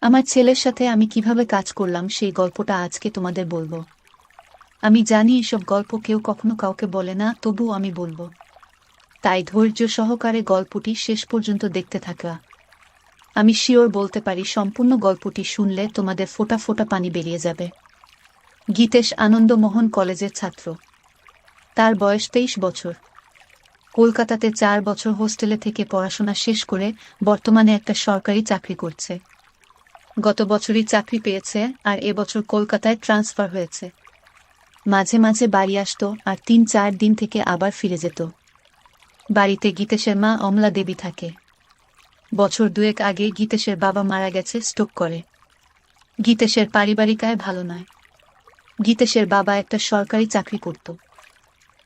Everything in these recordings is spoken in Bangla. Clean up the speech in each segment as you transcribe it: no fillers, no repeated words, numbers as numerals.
আমার ছেলের সাথে আমি কিভাবে কাজ করলাম সেই গল্পটা আজকে তোমাদের বলবো। আমি জানি এসব গল্প কেউ কখনো কাউকে বলে না, তবুও আমি বলবো। তাই ধৈর্য সহকারে গল্পটি শেষ পর্যন্ত দেখতে থাকা। আমি শিওর বলতে পারি সম্পূর্ণ গল্পটি শুনলে তোমাদের ফোঁটা ফোঁটা পানি বেরিয়ে যাবে। গীতেশ আনন্দমোহন কলেজের ছাত্র। তার বয়স 23 বছর। কলকাতাতে 4 বছর হোস্টেলে থেকে পড়াশোনা শেষ করে বর্তমানে একটা সরকারি চাকরি করছে। গত বছরই চাকরি পেয়েছে আর এবছর কলকাতায় ট্রান্সফার হয়েছে। মাঝে মাঝে বাড়ি আসতো আর 3-4 দিন থেকে আবার ফিরে যেত। বাড়িতে গীতেশের মা অমলা দেবী থাকে। বছর 2 আগে গীতেশের বাবা মারা গেছে স্ট্রোক করে। গীতেশের পারিবারিক আয় ভালো নয়। গীতেশের বাবা একটা সরকারি চাকরি করত।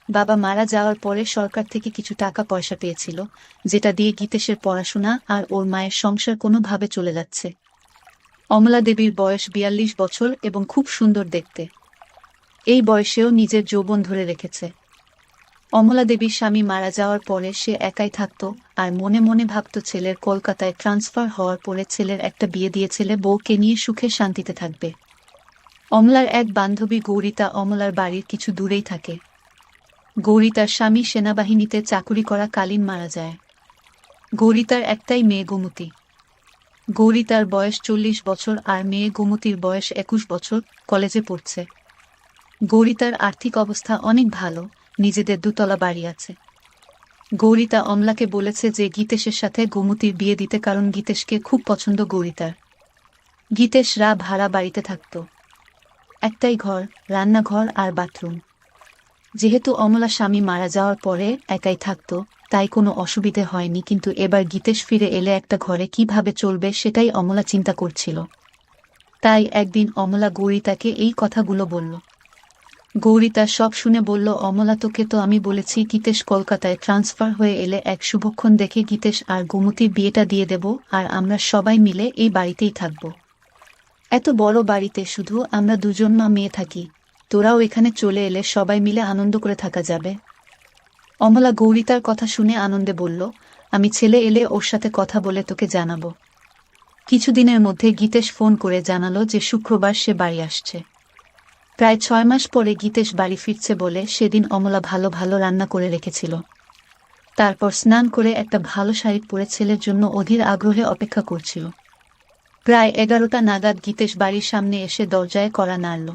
বাবা মারা যাওয়ার পরে সরকার থেকে কিছু টাকা পয়সা পেয়েছিল, যেটা দিয়ে গীতেশের পড়াশোনা আর ওর মায়ের সংসার কোনোভাবে চলে যাচ্ছে। অমলা দেবীর বয়স 42 বছর এবং খুব সুন্দর দেখতে। এই বয়সেও নিজের যৌবন ধরে রেখেছে। অমলা দেবীর স্বামী মারা যাওয়ার পরে সে একাই থাকত আর মনে মনে ভাবত ছেলের কলকাতায় ট্রান্সফার হওয়ার পরে ছেলের একটা বিয়ে দিয়ে ছেলে বউকে নিয়ে সুখে শান্তিতে থাকবে। অমলার এক বান্ধবী গৌরিতা অমলার বাড়ির কিছু দূরেই থাকে। গৌরিতার স্বামী সেনাবাহিনীতে চাকুরি করা কালীন মারা যায়। গৌরিতার একটাই মেয়ে গোমতী। গৌরিতার বয়স 40 বছর আর মেয়ে গোমতীর বয়স 21 বছর, কলেজে পড়ছে। গৌরিতার আর্থিক অবস্থা অনেক ভালো, নিজেদের 2 তলা বাড়ি আছে। গৌরিতা অমলাকে বলেছে যে গীতেশের সাথে গোমতীর বিয়ে দিতে, কারণ গীতেশকে খুব পছন্দ গৌরিতার। গীতেশরা ভাড়া বাড়িতে থাকত। একটাই ঘর, রান্নাঘর আর বাথরুম। যেহেতু অমলা স্বামী মারা যাওয়ার পরে একাই থাকত, তাই কোনো অসুবিধে হয়নি, কিন্তু এবার গীতেশ ফিরে এলে একটা ঘরে কিভাবে চলবে সেটাই অমলা চিন্তা করছিল। তাই একদিন অমলা গৌরিতাকে এই কথাগুলো বলল। গৌরিতা সব শুনে বলল, অমলা তোকে তো আমি বলেছি গীতেশ কলকাতায় ট্রান্সফার হয়ে এলে এক শুভক্ষণ দেখে গীতেশ আর গোমতীর বিয়েটা দিয়ে দেব আর আমরা সবাই মিলে এই বাড়িতেই থাকব। এত বড় বাড়িতে শুধু আমরা 2জন মা মেয়ে থাকি, তোরাও এখানে চলে এলে সবাই মিলে আনন্দ করে থাকা যাবে। অমলা গৌরিতার কথা শুনে আনন্দে বলল, আমি ছেলে এলে ওর সাথে কথা বলে তোকে জানাবো। কিছুদিনের মধ্যে গীতেশ ফোন করে জানালো যে শুক্রবার সে বাড়ি আসছে। প্রায় 6 মাস পরে গীতেশ বাড়ি ফিরছে বলে সেদিন অমলা ভালো ভালো রান্না করে রেখেছিল। তারপর স্নান করে একটা ভালো শাড়ি পরে ছেলের জন্য অধীর আগ্রহে অপেক্ষা করছিল। প্রায় 11টা নাগাদ গীতেশ বাড়ির সামনে এসে দরজায় কড়া নাড়ল।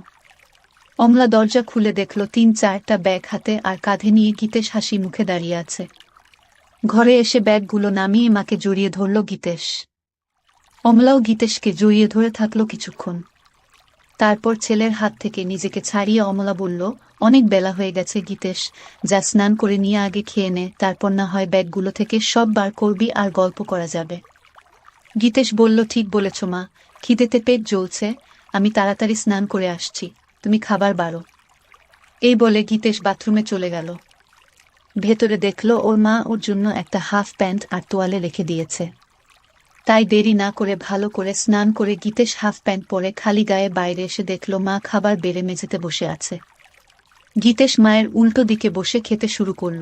অমলা দরজা খুলে দেখল 3-4টা ব্যাগ হাতে আর কাঁধে নিয়ে গীতেশ হাসি মুখে দাঁড়িয়ে আছে। ঘরে এসে ব্যাগগুলো নামিয়ে মাকে জড়িয়ে ধরল গীতেশ। অমলাও গীতেশকে জড়িয়ে ধরে থাকল কিছুক্ষণ। তারপর ছেলের হাত থেকে নিজেকে ছাড়িয়ে অমলা বলল, অনেক বেলা হয়ে গেছে গীতেশ, যা স্নান করে নিয়ে আগে খেয়ে নে, তারপর না হয় ব্যাগগুলো থেকে সব বার করবি আর গল্প করা যাবে। গীতেশ বলল, ঠিক বলেছ মা, খিদেতে পেট জ্বলছে, আমি তাড়াতাড়ি স্নান করে আসছি, তুমি খাবার বাড়ো। এই বলে গীতেশ বাথরুমে চলে গেল। ভেতরে দেখল ওর মা ওর জন্য একটা হাফ প্যান্ট আর তোয়ালে রেখে দিয়েছে। তাই দেরি না করে ভালো করে স্নান করে গীতেশ হাফ প্যান্ট পরে খালি গায়ে বাইরে এসে দেখল মা খাবার বেড়ে মেঝেতে বসে আছে। গীতেশ মায়ের উল্টো দিকে বসে খেতে শুরু করল।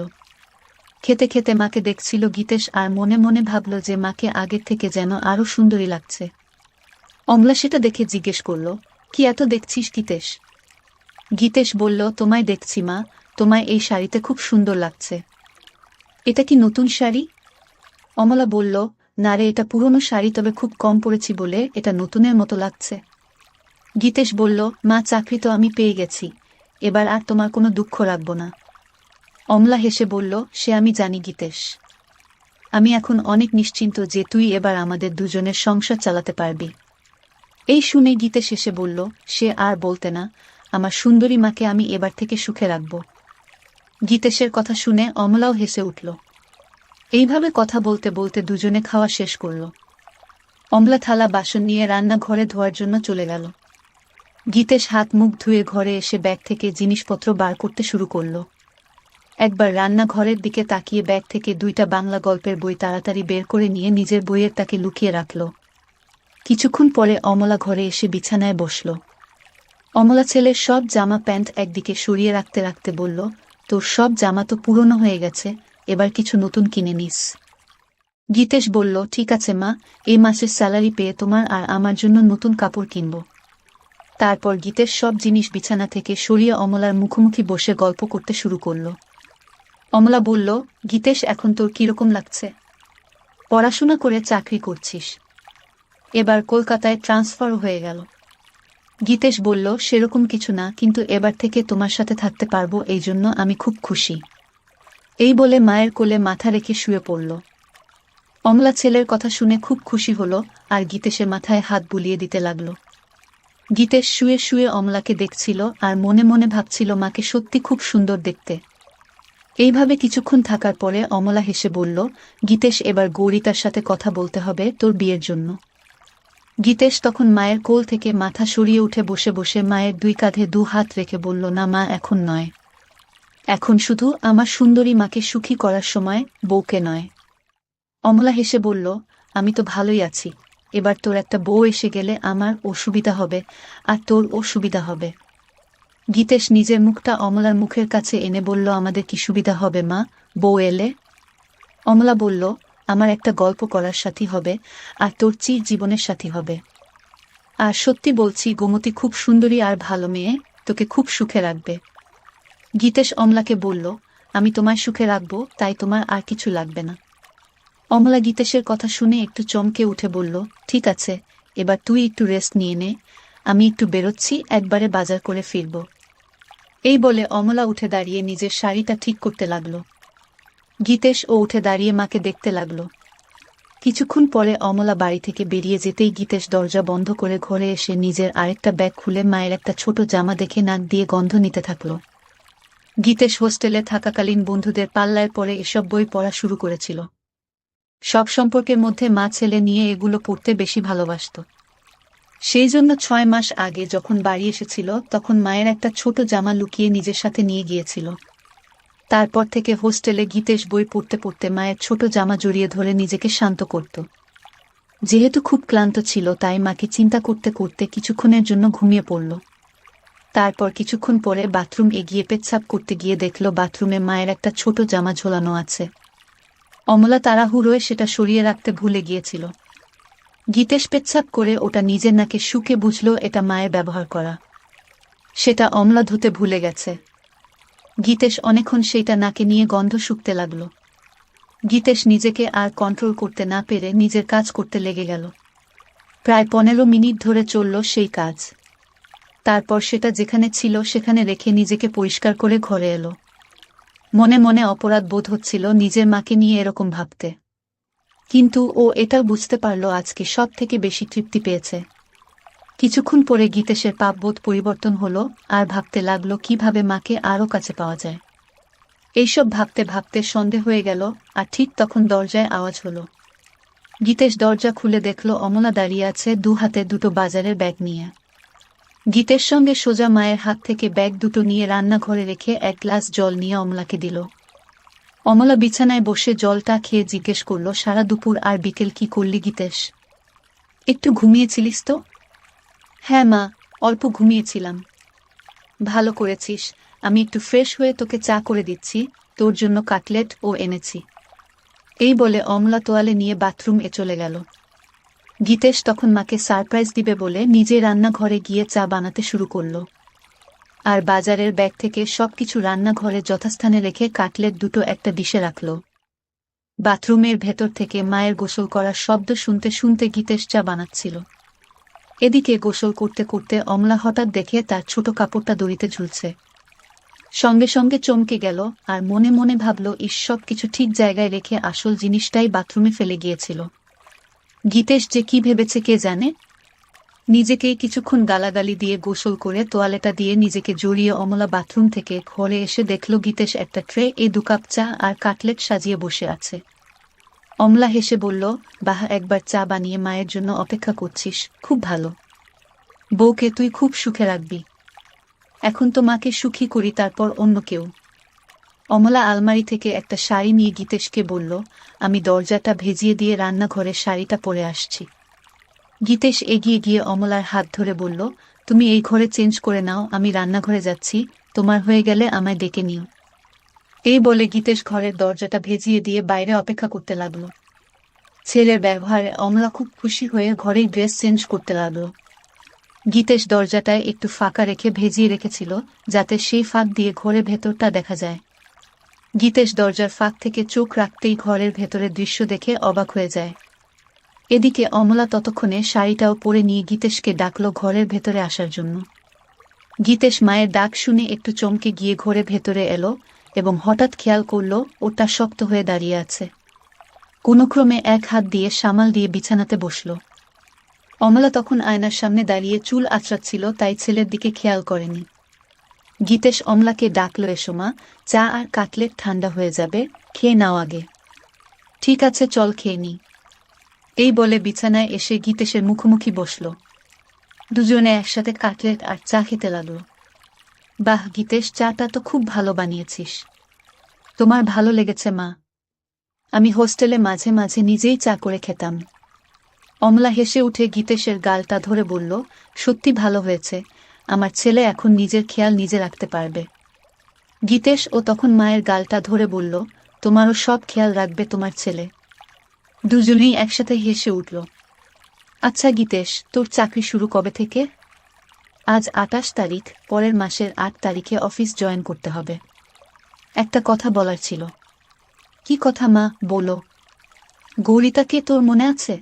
খেতে খেতে মাকে দেখছিল গীতেশ আর মনে মনে ভাবল যে মাকে আগের থেকে যেন আরো সুন্দরী লাগছে। অমলা সেটা দেখে জিজ্ঞেস করল, কি এত দেখছিস গীতেশ? গীতেশ বলল, তোমায় দেখছি মা, তোমায় এই শাড়িতে খুব সুন্দর লাগছে। এটা কি নতুন শাড়ি? অমলা বলল, না রে, এটা পুরনো শাড়ি, তবে খুব কম পরেছি বলে এটা নতুনের মতো লাগছে। গীতেশ বলল, মা চাকরি তো আমি পেয়ে গেছি, এবার আর তোমার কোনো দুঃখ রাখব না। অমলা হেসে বলল, সে আমি জানি গীতেশ, আমি এখন অনেক নিশ্চিন্ত যে তুই এবার আমাদের 2জনের সংসার চালাতে পারবি। এই শুনে গীতেশ হেসে বলল, সে আর বলতে না, আমার সুন্দরী মাকে আমি এবার থেকে সুখে রাখব। গীতেশের কথা শুনে অমলাও হেসে উঠল। এইভাবে কথা বলতে বলতে 2জনে খাওয়া শেষ করল। অমলা থালা বাসন নিয়ে রান্নাঘরে ধোয়ার জন্য চলে গেল। গীতেশ হাত মুখ ধুয়ে ঘরে এসে ব্যাগ থেকে জিনিসপত্র বার করতে শুরু করল। একবার রান্নাঘরের দিকে তাকিয়ে ব্যাগ থেকে 2টা বাংলা গল্পের বই তাড়াতাড়ি বের করে নিয়ে নিজের বইয়ের তাকে লুকিয়ে রাখল। কিছুক্ষণ পরে অমলা ঘরে এসে বিছানায় বসল। অমলা ছেলের সব জামা প্যান্ট একদিকে সরিয়ে রাখতে রাখতে বলল, তোর সব জামা তো পুরনো হয়ে গেছে, এবার কিছু নতুন কিনে নিস। গীতেশ বলল, ঠিক আছে মা, এই মাসের স্যালারি পেয়ে তোমার আর আমার জন্য নতুন কাপড় কিনব। তারপর গীতেশ সব জিনিস বিছানা থেকে সরিয়ে অমলার মুখোমুখি বসে গল্প করতে শুরু করল। অমলা বলল, গীতেশ, এখন তোর কিরকম লাগছে? পড়াশোনা করে চাকরি করছিস, এবার কলকাতায় ট্রান্সফার হয়ে গেল। গীতেশ বলল, সেরকম কিছু না, কিন্তু এবার থেকে তোমার সাথে থাকতে পারবো, এই জন্য আমি খুব খুশি। এই বলে মায়ের কোলে মাথা রেখে শুয়ে পড়ল। অমলা ছেলের কথা শুনে খুব খুশি হল আর গীতেশের মাথায় হাত বুলিয়ে দিতে লাগল। গীতেশ শুয়ে শুয়ে অমলাকে দেখছিল আর মনে মনে ভাবছিল মাকে সত্যি খুব সুন্দর দেখতে। এইভাবে কিছুক্ষণ থাকার পরে অমলা হেসে বলল, গীতেশ, এবার গৌরিতার সাথে কথা বলতে হবে তোর বিয়ের জন্য। গীতেশ তখন মায়ের কোল থেকে মাথা সরিয়ে উঠে বসে বসে মায়ের দুই কাঁধে দু হাত রেখে বলল, না মা, এখন নয়। এখন শুধু আমার সুন্দরী মাকে সুখী করার সময়, বউকে নয়। অমলা হেসে বলল, আমি তো ভালোই আছি, এবার তোর একটা বউ এসে গেলে আমার অসুবিধা হবে আর তোর অসুবিধা হবে। গীতেশ নিজের মুখটা অমলার মুখের কাছে এনে বলল, আমাদের কি সুবিধা হবে মা, বউ এলে? অমলা বলল, আমার একটা গল্প করার সাথী হবে আর তোর চির জীবনের সাথী হবে। আর সত্যি বলছি, গোমতী খুব সুন্দরী আর ভালো মেয়ে, তোকে খুব সুখে রাখবে। গীতেশ অমলাকে বলল, আমি তোমায় সুখে রাখবো, তাই তোমার আর কিছু লাগবে না। অমলা গীতেশের কথা শুনে একটু চমকে উঠে বলল, ঠিক আছে, এবার তুই একটু রেস্ট নিয়ে নে, আমি একটু বেরোচ্ছি, একবারে বাজার করে ফিরব। এই বলে অমলা উঠে দাঁড়িয়ে নিজের শাড়িটা ঠিক করতে লাগল। গীতেশ ও উঠে দাঁড়িয়ে মাকে দেখতে লাগল। কিছুক্ষণ পরে অমলা বাড়ি থেকে বেরিয়ে যেতেই গীতেশ দরজা বন্ধ করে ঘরে এসে নিজের আরেকটা ব্যাগ খুলে মায়ের একটা ছোট জামা দেখে নাক দিয়ে গন্ধ নিতে থাকল। গীতেশ হোস্টেলে থাকাকালীন বন্ধুদের পাল্লায় পরে এসব বই পড়া শুরু করেছিল। সব সম্পর্কের মধ্যে মা ছেলে নিয়ে এগুলো পড়তে বেশি ভালোবাসত। সেই জন্য 6 মাস আগে যখন বাড়ি এসেছিল তখন মায়ের একটা ছোট জামা লুকিয়ে নিজের সাথে নিয়ে গিয়েছিল। তারপর থেকে হোস্টেলে গীতেশ বই পড়তে পড়তে মায়ের ছোট জামা জড়িয়ে ধরে নিজেকে শান্ত করত। যেহেতু খুব ক্লান্ত ছিল তাই মাকে চিন্তা করতে করতে কিছুক্ষণের জন্য ঘুমিয়ে পড়ল। তারপর কিছুক্ষণ পরে বাথরুম এগিয়ে পেচ্ছাপ করতে গিয়ে দেখল বাথরুমে মায়ের একটা ছোট জামা ঝোলানো আছে। অমলা তাড়াহুড়োয় সেটা সরিয়ে রাখতে ভুলে গিয়েছিল। গীতেশ পেচ্ছাপ করে ওটা নিজের নাকে শুকে বুঝল এটা মায়ের ব্যবহার করা। সেটা অমলা ধুতে ভুলে গেছে। গীতেশ অনেকক্ষণ সেইটা নাকে নিয়ে গন্ধ শুকতে লাগল। গীতেশ নিজেকে আর কন্ট্রোল করতে না পেরে নিজের কাজ করতে লেগে গেল। প্রায় 15 মিনিট ধরে চলল সেই কাজ। তারপর সেটা যেখানে ছিল সেখানে রেখে নিজেকে পরিষ্কার করে ঘরে এলো। মনে মনে অপরাধ বোধ হচ্ছিল নিজের মাকে নিয়ে এরকম ভাবতে, কিন্তু ও এটাও বুঝতে পারল আজকে সব থেকে বেশি তৃপ্তি পেয়েছে। কিছুক্ষণ পরে গীতেশের পাপবোধ পরিবর্তন হলো আর ভাবতে লাগলো কিভাবে মাকে আরও কাছে পাওয়া যায়। এইসব ভাবতে ভাবতে সন্ধে হয়ে গেল আর ঠিক তখন দরজায় আওয়াজ হলো। গীতেশ দরজা খুলে দেখল অমলা দাঁড়িয়ে আছে, দু হাতে দুটো বাজারের ব্যাগ নিয়ে। গীতের সঙ্গে সোজা মায়ের হাত থেকে ব্যাগ দুটো নিয়ে রান্নাঘরে রেখে এক গ্লাস জল নিয়ে অমলাকে দিল। অমলা বিছানায় বসে জলটা খেয়ে জিজ্ঞেস করল, সারা দুপুর আর বিকেল কি করলি গীতেশ? একটু ঘুমিয়েছিলিস তো? হ্যাঁ মা, অল্প ঘুমিয়েছিলাম। ভালো করেছিস, আমি একটু ফ্রেশ হয়ে তোকে চা করে দিচ্ছি, তোর জন্য কাটলেট ও এনেছি। এই বলে অমলা তোয়ালে নিয়ে বাথরুমে চলে গেল। গীতেশ তখন মাকে সারপ্রাইজ দিবে বলে নিজে রান্নাঘরে গিয়ে চা বানাতে শুরু করল। আর বাজারের ব্যাগ থেকে সবকিছু রান্নাঘরে যথাস্থানে রেখে কাটলেট দুটো একটা ডিশে রাখল। বাথরুমের ভেতর থেকে মায়ের গোসল করার শব্দ শুনতে শুনতে গীতেশ চা বানাচ্ছিল। এদিকে গোসল করতে করতে অমলা হঠাৎ দেখে তার ছোট কাপড়টা দড়িতে ঝুলছে। সঙ্গে সঙ্গে চমকে গেল আর মনে মনে ভাবল, সব কিছু ঠিক জায়গায় রেখে আসল জিনিসটাই বাথরুমে ফেলে গিয়েছিল। গীতেশ যে কি ভেবেছে কে জানে। নিজেকেই কিছুক্ষণ গালাগালি দিয়ে গোসল করে তোয়ালেটা দিয়ে নিজেকে জড়িয়ে অমলা বাথরুম থেকে ঘরে এসে দেখল গীতেশ একটা ট্রে 2 কাপ চা আর কাটলেট সাজিয়ে বসে আছে। অমলা হেসে বলল, বাহ, একবার চা বানিয়ে মায়ের জন্য অপেক্ষা করছিস, খুব ভালো। বউকে তুই খুব সুখে রাখবি। এখন তো মাকে সুখী করি, তারপর অন্য কেউ। অমলা আলমারি থেকে একটা শাড়ি নিয়ে গীতেশকে বলল, আমি দরজাটা ভেজিয়ে দিয়ে রান্নাঘরে শাড়িটা পরে আসছি। গীতেশ এগিয়ে গিয়ে অমলার হাত ধরে বলল, তুমি এই ঘরে চেঞ্জ করে নাও, আমি রান্নাঘরে যাচ্ছি, তোমার হয়ে গেলে আমায় ডেকে নিও। এই বলে গীতেশ ঘরের দরজাটা ভেজিয়ে দিয়ে বাইরে অপেক্ষা করতে লাগল। ছেলের ব্যবহারে অমলা খুব খুশি হয়ে ঘরেই ড্রেস চেঞ্জ করতে লাগলো। গীতেশ দরজাটায় একটু ফাঁকা রেখে ভেজিয়ে রেখেছিল, যাতে সেই ফাঁক দিয়ে ঘরের ভেতরটা দেখা যায়। গীতেশ দরজার ফাঁক থেকে চোখ রাখতেই ঘরের ভেতরের দৃশ্য দেখে অবাক হয়ে যায়। এদিকে অমলা ততক্ষণে শাড়িটাও পরে নিয়ে গীতেশকে ডাকল ঘরের ভেতরে আসার জন্য। গীতেশ মায়ের ডাক শুনে একটু চমকে গিয়ে ঘরের ভেতরে এলো এবং হঠাৎ খেয়াল করল ওটা শক্ত হয়ে দাঁড়িয়ে আছে। কোনোক্রমে এক হাত দিয়ে সামাল দিয়ে বিছানাতে বসল। অমলা তখন আয়নার সামনে দাঁড়িয়ে চুল আঁচড়াচ্ছিল, তাই ছেলের দিকে খেয়াল করেনি। গীতেশ অমলাকে ডাকল, এসো মা, চা আর কাটলেট ঠান্ডা হয়ে যাবে, খেয়ে নাও আগে। ঠিক আছে, চল খেয়ে নি। এই বলে বিছানায় এসে গীতেশের মুখোমুখি বসল। দুজনে একসাথে কাটলেট আর চা খেতে লাগলো। বাহ গীতেশ, চাটা তো খুব ভালো বানিয়েছিস। তোমার ভালো লেগেছে মা? আমি হোস্টেলে মাঝে মাঝে নিজেই চা করে খেতাম। অমলা হেসে উঠে গীতেশের গালটা ধরে বলল, সত্যি ভালো হয়েছে, আমার ছেলে এখন নিজের খেয়াল নিজে রাখতে পারবে। গীতেশ ও তখন মায়ের গালটা ধরে বলল, তোমারও সব খেয়াল রাখবে তোমার ছেলে। দুজনেই একসাথে হেসে উঠল। আচ্ছা গীতেশ, তোর চাকরি শুরু কবে থেকে? আজ ২৮ তারিখ, পরের মাসের ৮ তারিখে অফিস জয়েন করতে হবে। একটা কথা বলার ছিল। কি কথা মা, বলো। গৌরিতাকে তোর মনে আছে?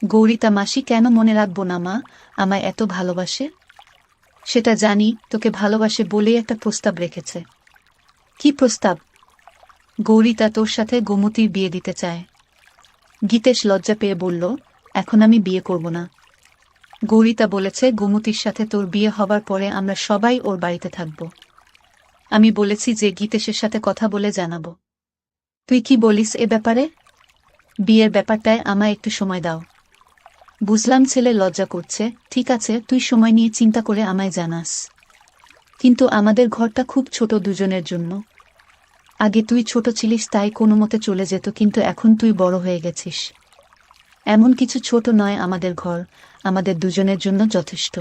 গৌরিতা মাসি কেন মনে রাখবো না মা, আমায় এত ভালোবাসে। সেটা জানি, তোকে ভালোবাসে বলেই একটা প্রস্তাব রেখেছে। কি প্রস্তাব? গৌরিতা তোর সাথে গোমতীর বিয়ে দিতে চায়। গীতেশ লজ্জা পেয়ে বলল, এখন আমি বিয়ে করব না। গৌরিতা বলেছে গোমতীর সাথে তোর বিয়ে হবার পরে আমরা সবাই ওর বাড়িতে থাকব। আমি বলেছি যে গীতেশের সাথে কথা বলে জানাবো। তুই কি বলিস এ ব্যাপারে? বিয়ের ব্যাপারটায় আমায় একটু সময় দাও। বুঝলাম ছেলে লজ্জা করছে, ঠিক আছে, তুই সময় নিয়ে চিন্তা করে আমায় জানাস। কিন্তু আমাদের ঘরটা খুব ছোট দুজনের জন্য। আগে তুই ছোট ছিলিস তাই কোনো মতে চলে যেত, কিন্তু এখন তুই বড় হয়ে গেছিস। এমন কিছু ছোট নয় আমাদের ঘর, আমাদের দুজনের জন্য যথেষ্ট।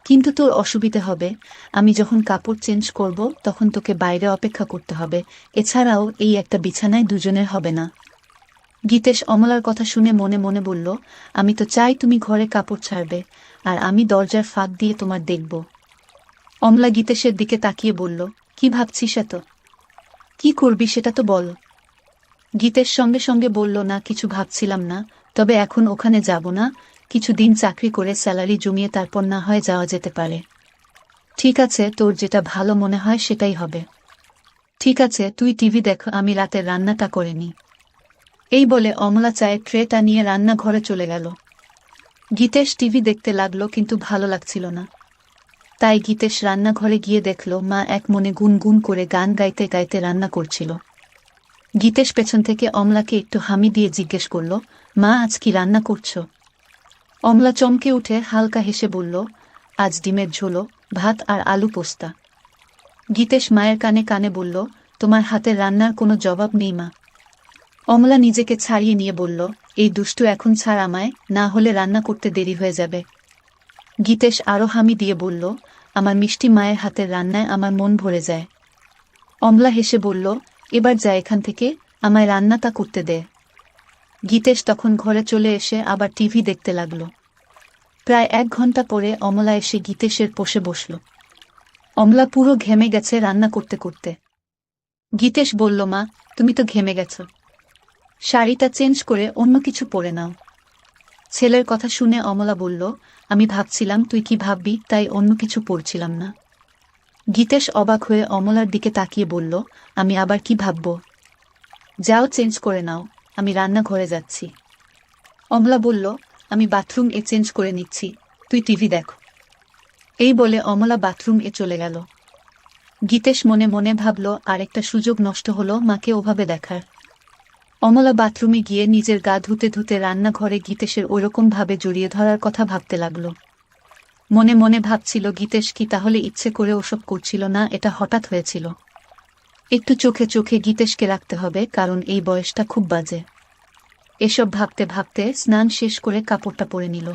কিন্তু তোর অসুবিধে হবে, আমি যখন কাপড় চেঞ্জ করব তখন তোকে বাইরে অপেক্ষা করতে হবে, এছাড়াও এই একটা বিছানায় দুজনের হবে না। গীতেশ অমলার কথা শুনে মনে মনে বলল, আমি তো চাই তুমি ঘরে কাপড় ছাড়বে, আর আমি দরজার ফাঁক দিয়ে তোমার দেখব। অমলা গীতেশের দিকে তাকিয়ে বলল, কি ভাবছিস এত? কি করবি সেটা তো বল। গীতেশ সঙ্গে সঙ্গে বলল, না কিছু ভাবছিলাম না, তবে এখন ওখানে যাব না, কিছুদিন চাকরি করে স্যালারি জমিয়ে তারপর না হয় যাওয়া যেতে পারে। ঠিক আছে, তোর যেটা ভালো মনে হয় সেটাই হবে। ঠিক আছে, তুই টিভি দেখ, আমি রাতের রান্নাটা করে নিই। এই বলে অমলা চায়ের ট্রেটা নিয়ে রান্নাঘরে চলে গেল। গীতেশ টিভি দেখতে লাগলো, কিন্তু ভালো লাগছিল না। তাই গীতেশ রান্নাঘরে গিয়ে দেখল মা এক মনে গুনগুন করে গান গাইতে গাইতে রান্না করছিল। গীতেশ পেছন থেকে অমলাকে একটু হামি দিয়ে জিজ্ঞেস করল, মা আজ কি রান্না করছো? অমলা চমকে উঠে হালকা হেসে বলল, আজ ডিমের ঝোলো, ভাত আর আলু পোস্তা। গীতেশ মায়ের কানে কানে বলল, তোমার হাতের রান্নার কোনো জবাব নেই মা। অমলা নিজেকে ছাড়িয়ে নিয়ে বলল, এই দুষ্টু এখন ছাড় আমায়, না হলে রান্না করতে দেরি হয়ে যাবে। গীতেশ আরও হামি দিয়ে বলল, আমার মিষ্টি মায়ের হাতের রান্নায় আমার মন ভরে যায়। অমলা হেসে বলল, এবার যা এখান থেকে, আমায় রান্নাটা করতে দে। গীতেশ তখন ঘরে চলে এসে আবার টিভি দেখতে লাগল। প্রায় ১ ঘন্টা পরে অমলা এসে গীতেশের পাশে বসল। অমলা পুরো ঘেমে গেছে রান্না করতে করতে। গীতেশ বলল, মা তুমি তো ঘেমে গেছ, শাড়িটা চেঞ্জ করে অন্য কিছু পরে নাও। ছেলের কথা শুনে অমলা বলল, আমি ভাবছিলাম তুই কি ভাববি, তাই অন্য কিছু পরছিলাম না। গীতেশ অবাক হয়ে অমলার দিকে তাকিয়ে বলল, আমি আবার কি ভাবব? যাও চেঞ্জ করে নাও, আমি রান্নাঘরে যাচ্ছি। অমলা বলল, আমি বাথরুম এ চেঞ্জ করে নিচ্ছি, তুই টিভি দেখ। এই বলে অমলা বাথরুম এ চলে গেল। গীতেশ মনে মনে ভাবল, আরেকটা সুযোগ নষ্ট হলো মাকে ওভাবে দেখার। অমলা বাথরুমে গিয়ে নিজের গা ধুতে ধুতে রান্নাঘরে গীতেশের ওইরকম ভাবে জড়িয়ে ধরার কথা ভাবতে লাগল। মনে মনে ভাবছিল, গীতেশ কি তাহলে ইচ্ছে করে ওসব করছিল না, এটা হঠাৎ হয়েছিল। একটু চোখে চোখে গীতেশকে রাখতে হবে, কারণ এই বয়সটা খুব বাজে। এসব ভাবতে ভাবতে স্নান শেষ করে কাপড়টা পরে নিল।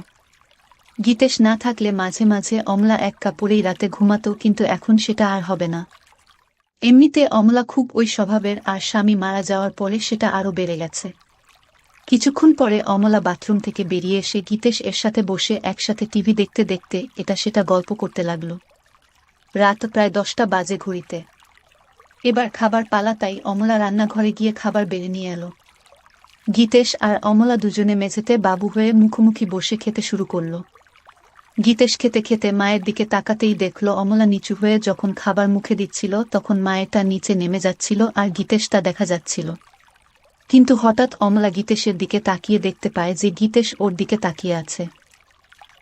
গীতেশ না থাকলে মাঝে মাঝে অমলা এক কাপড়েই রাতে ঘুমাতো, কিন্তু এখন সেটা আর হবে না। এমনিতে অমলা খুব ওই স্বভাবের, আর স্বামী মারা যাওয়ার পরে সেটা আরও বেড়ে গেছে। কিছুক্ষণ পরে অমলা বাথরুম থেকে বেরিয়ে এসে গীতেশ এর সাথে বসে একসাথে টিভি দেখতে দেখতে এটা সেটা গল্প করতে লাগল। রাত প্রায় 10টা বাজে ঘড়িতে। এবার খাবার পালা, তাই অমলা রান্নাঘরে গিয়ে খাবার বেড়ে নিয়ে এলো। গীতেশ আর অমলা দুজনে মেঝেতে বাবু হয়ে মুখোমুখি বসে খেতে শুরু করল। গীতেশ খেতে খেতে মায়ের দিকে তাকাতেই দেখল অমলা নিচু হয়ে যখন খাবার মুখে দিচ্ছিল তখন মায়েরটা নিচে নেমে যাচ্ছিল আর গীতেশটা দেখা যাচ্ছিল। কিন্তু হঠাৎ অমলা গীতেশের দিকে তাকিয়ে দেখতে পায় যে গীতেশ ওর দিকে তাকিয়ে আছে।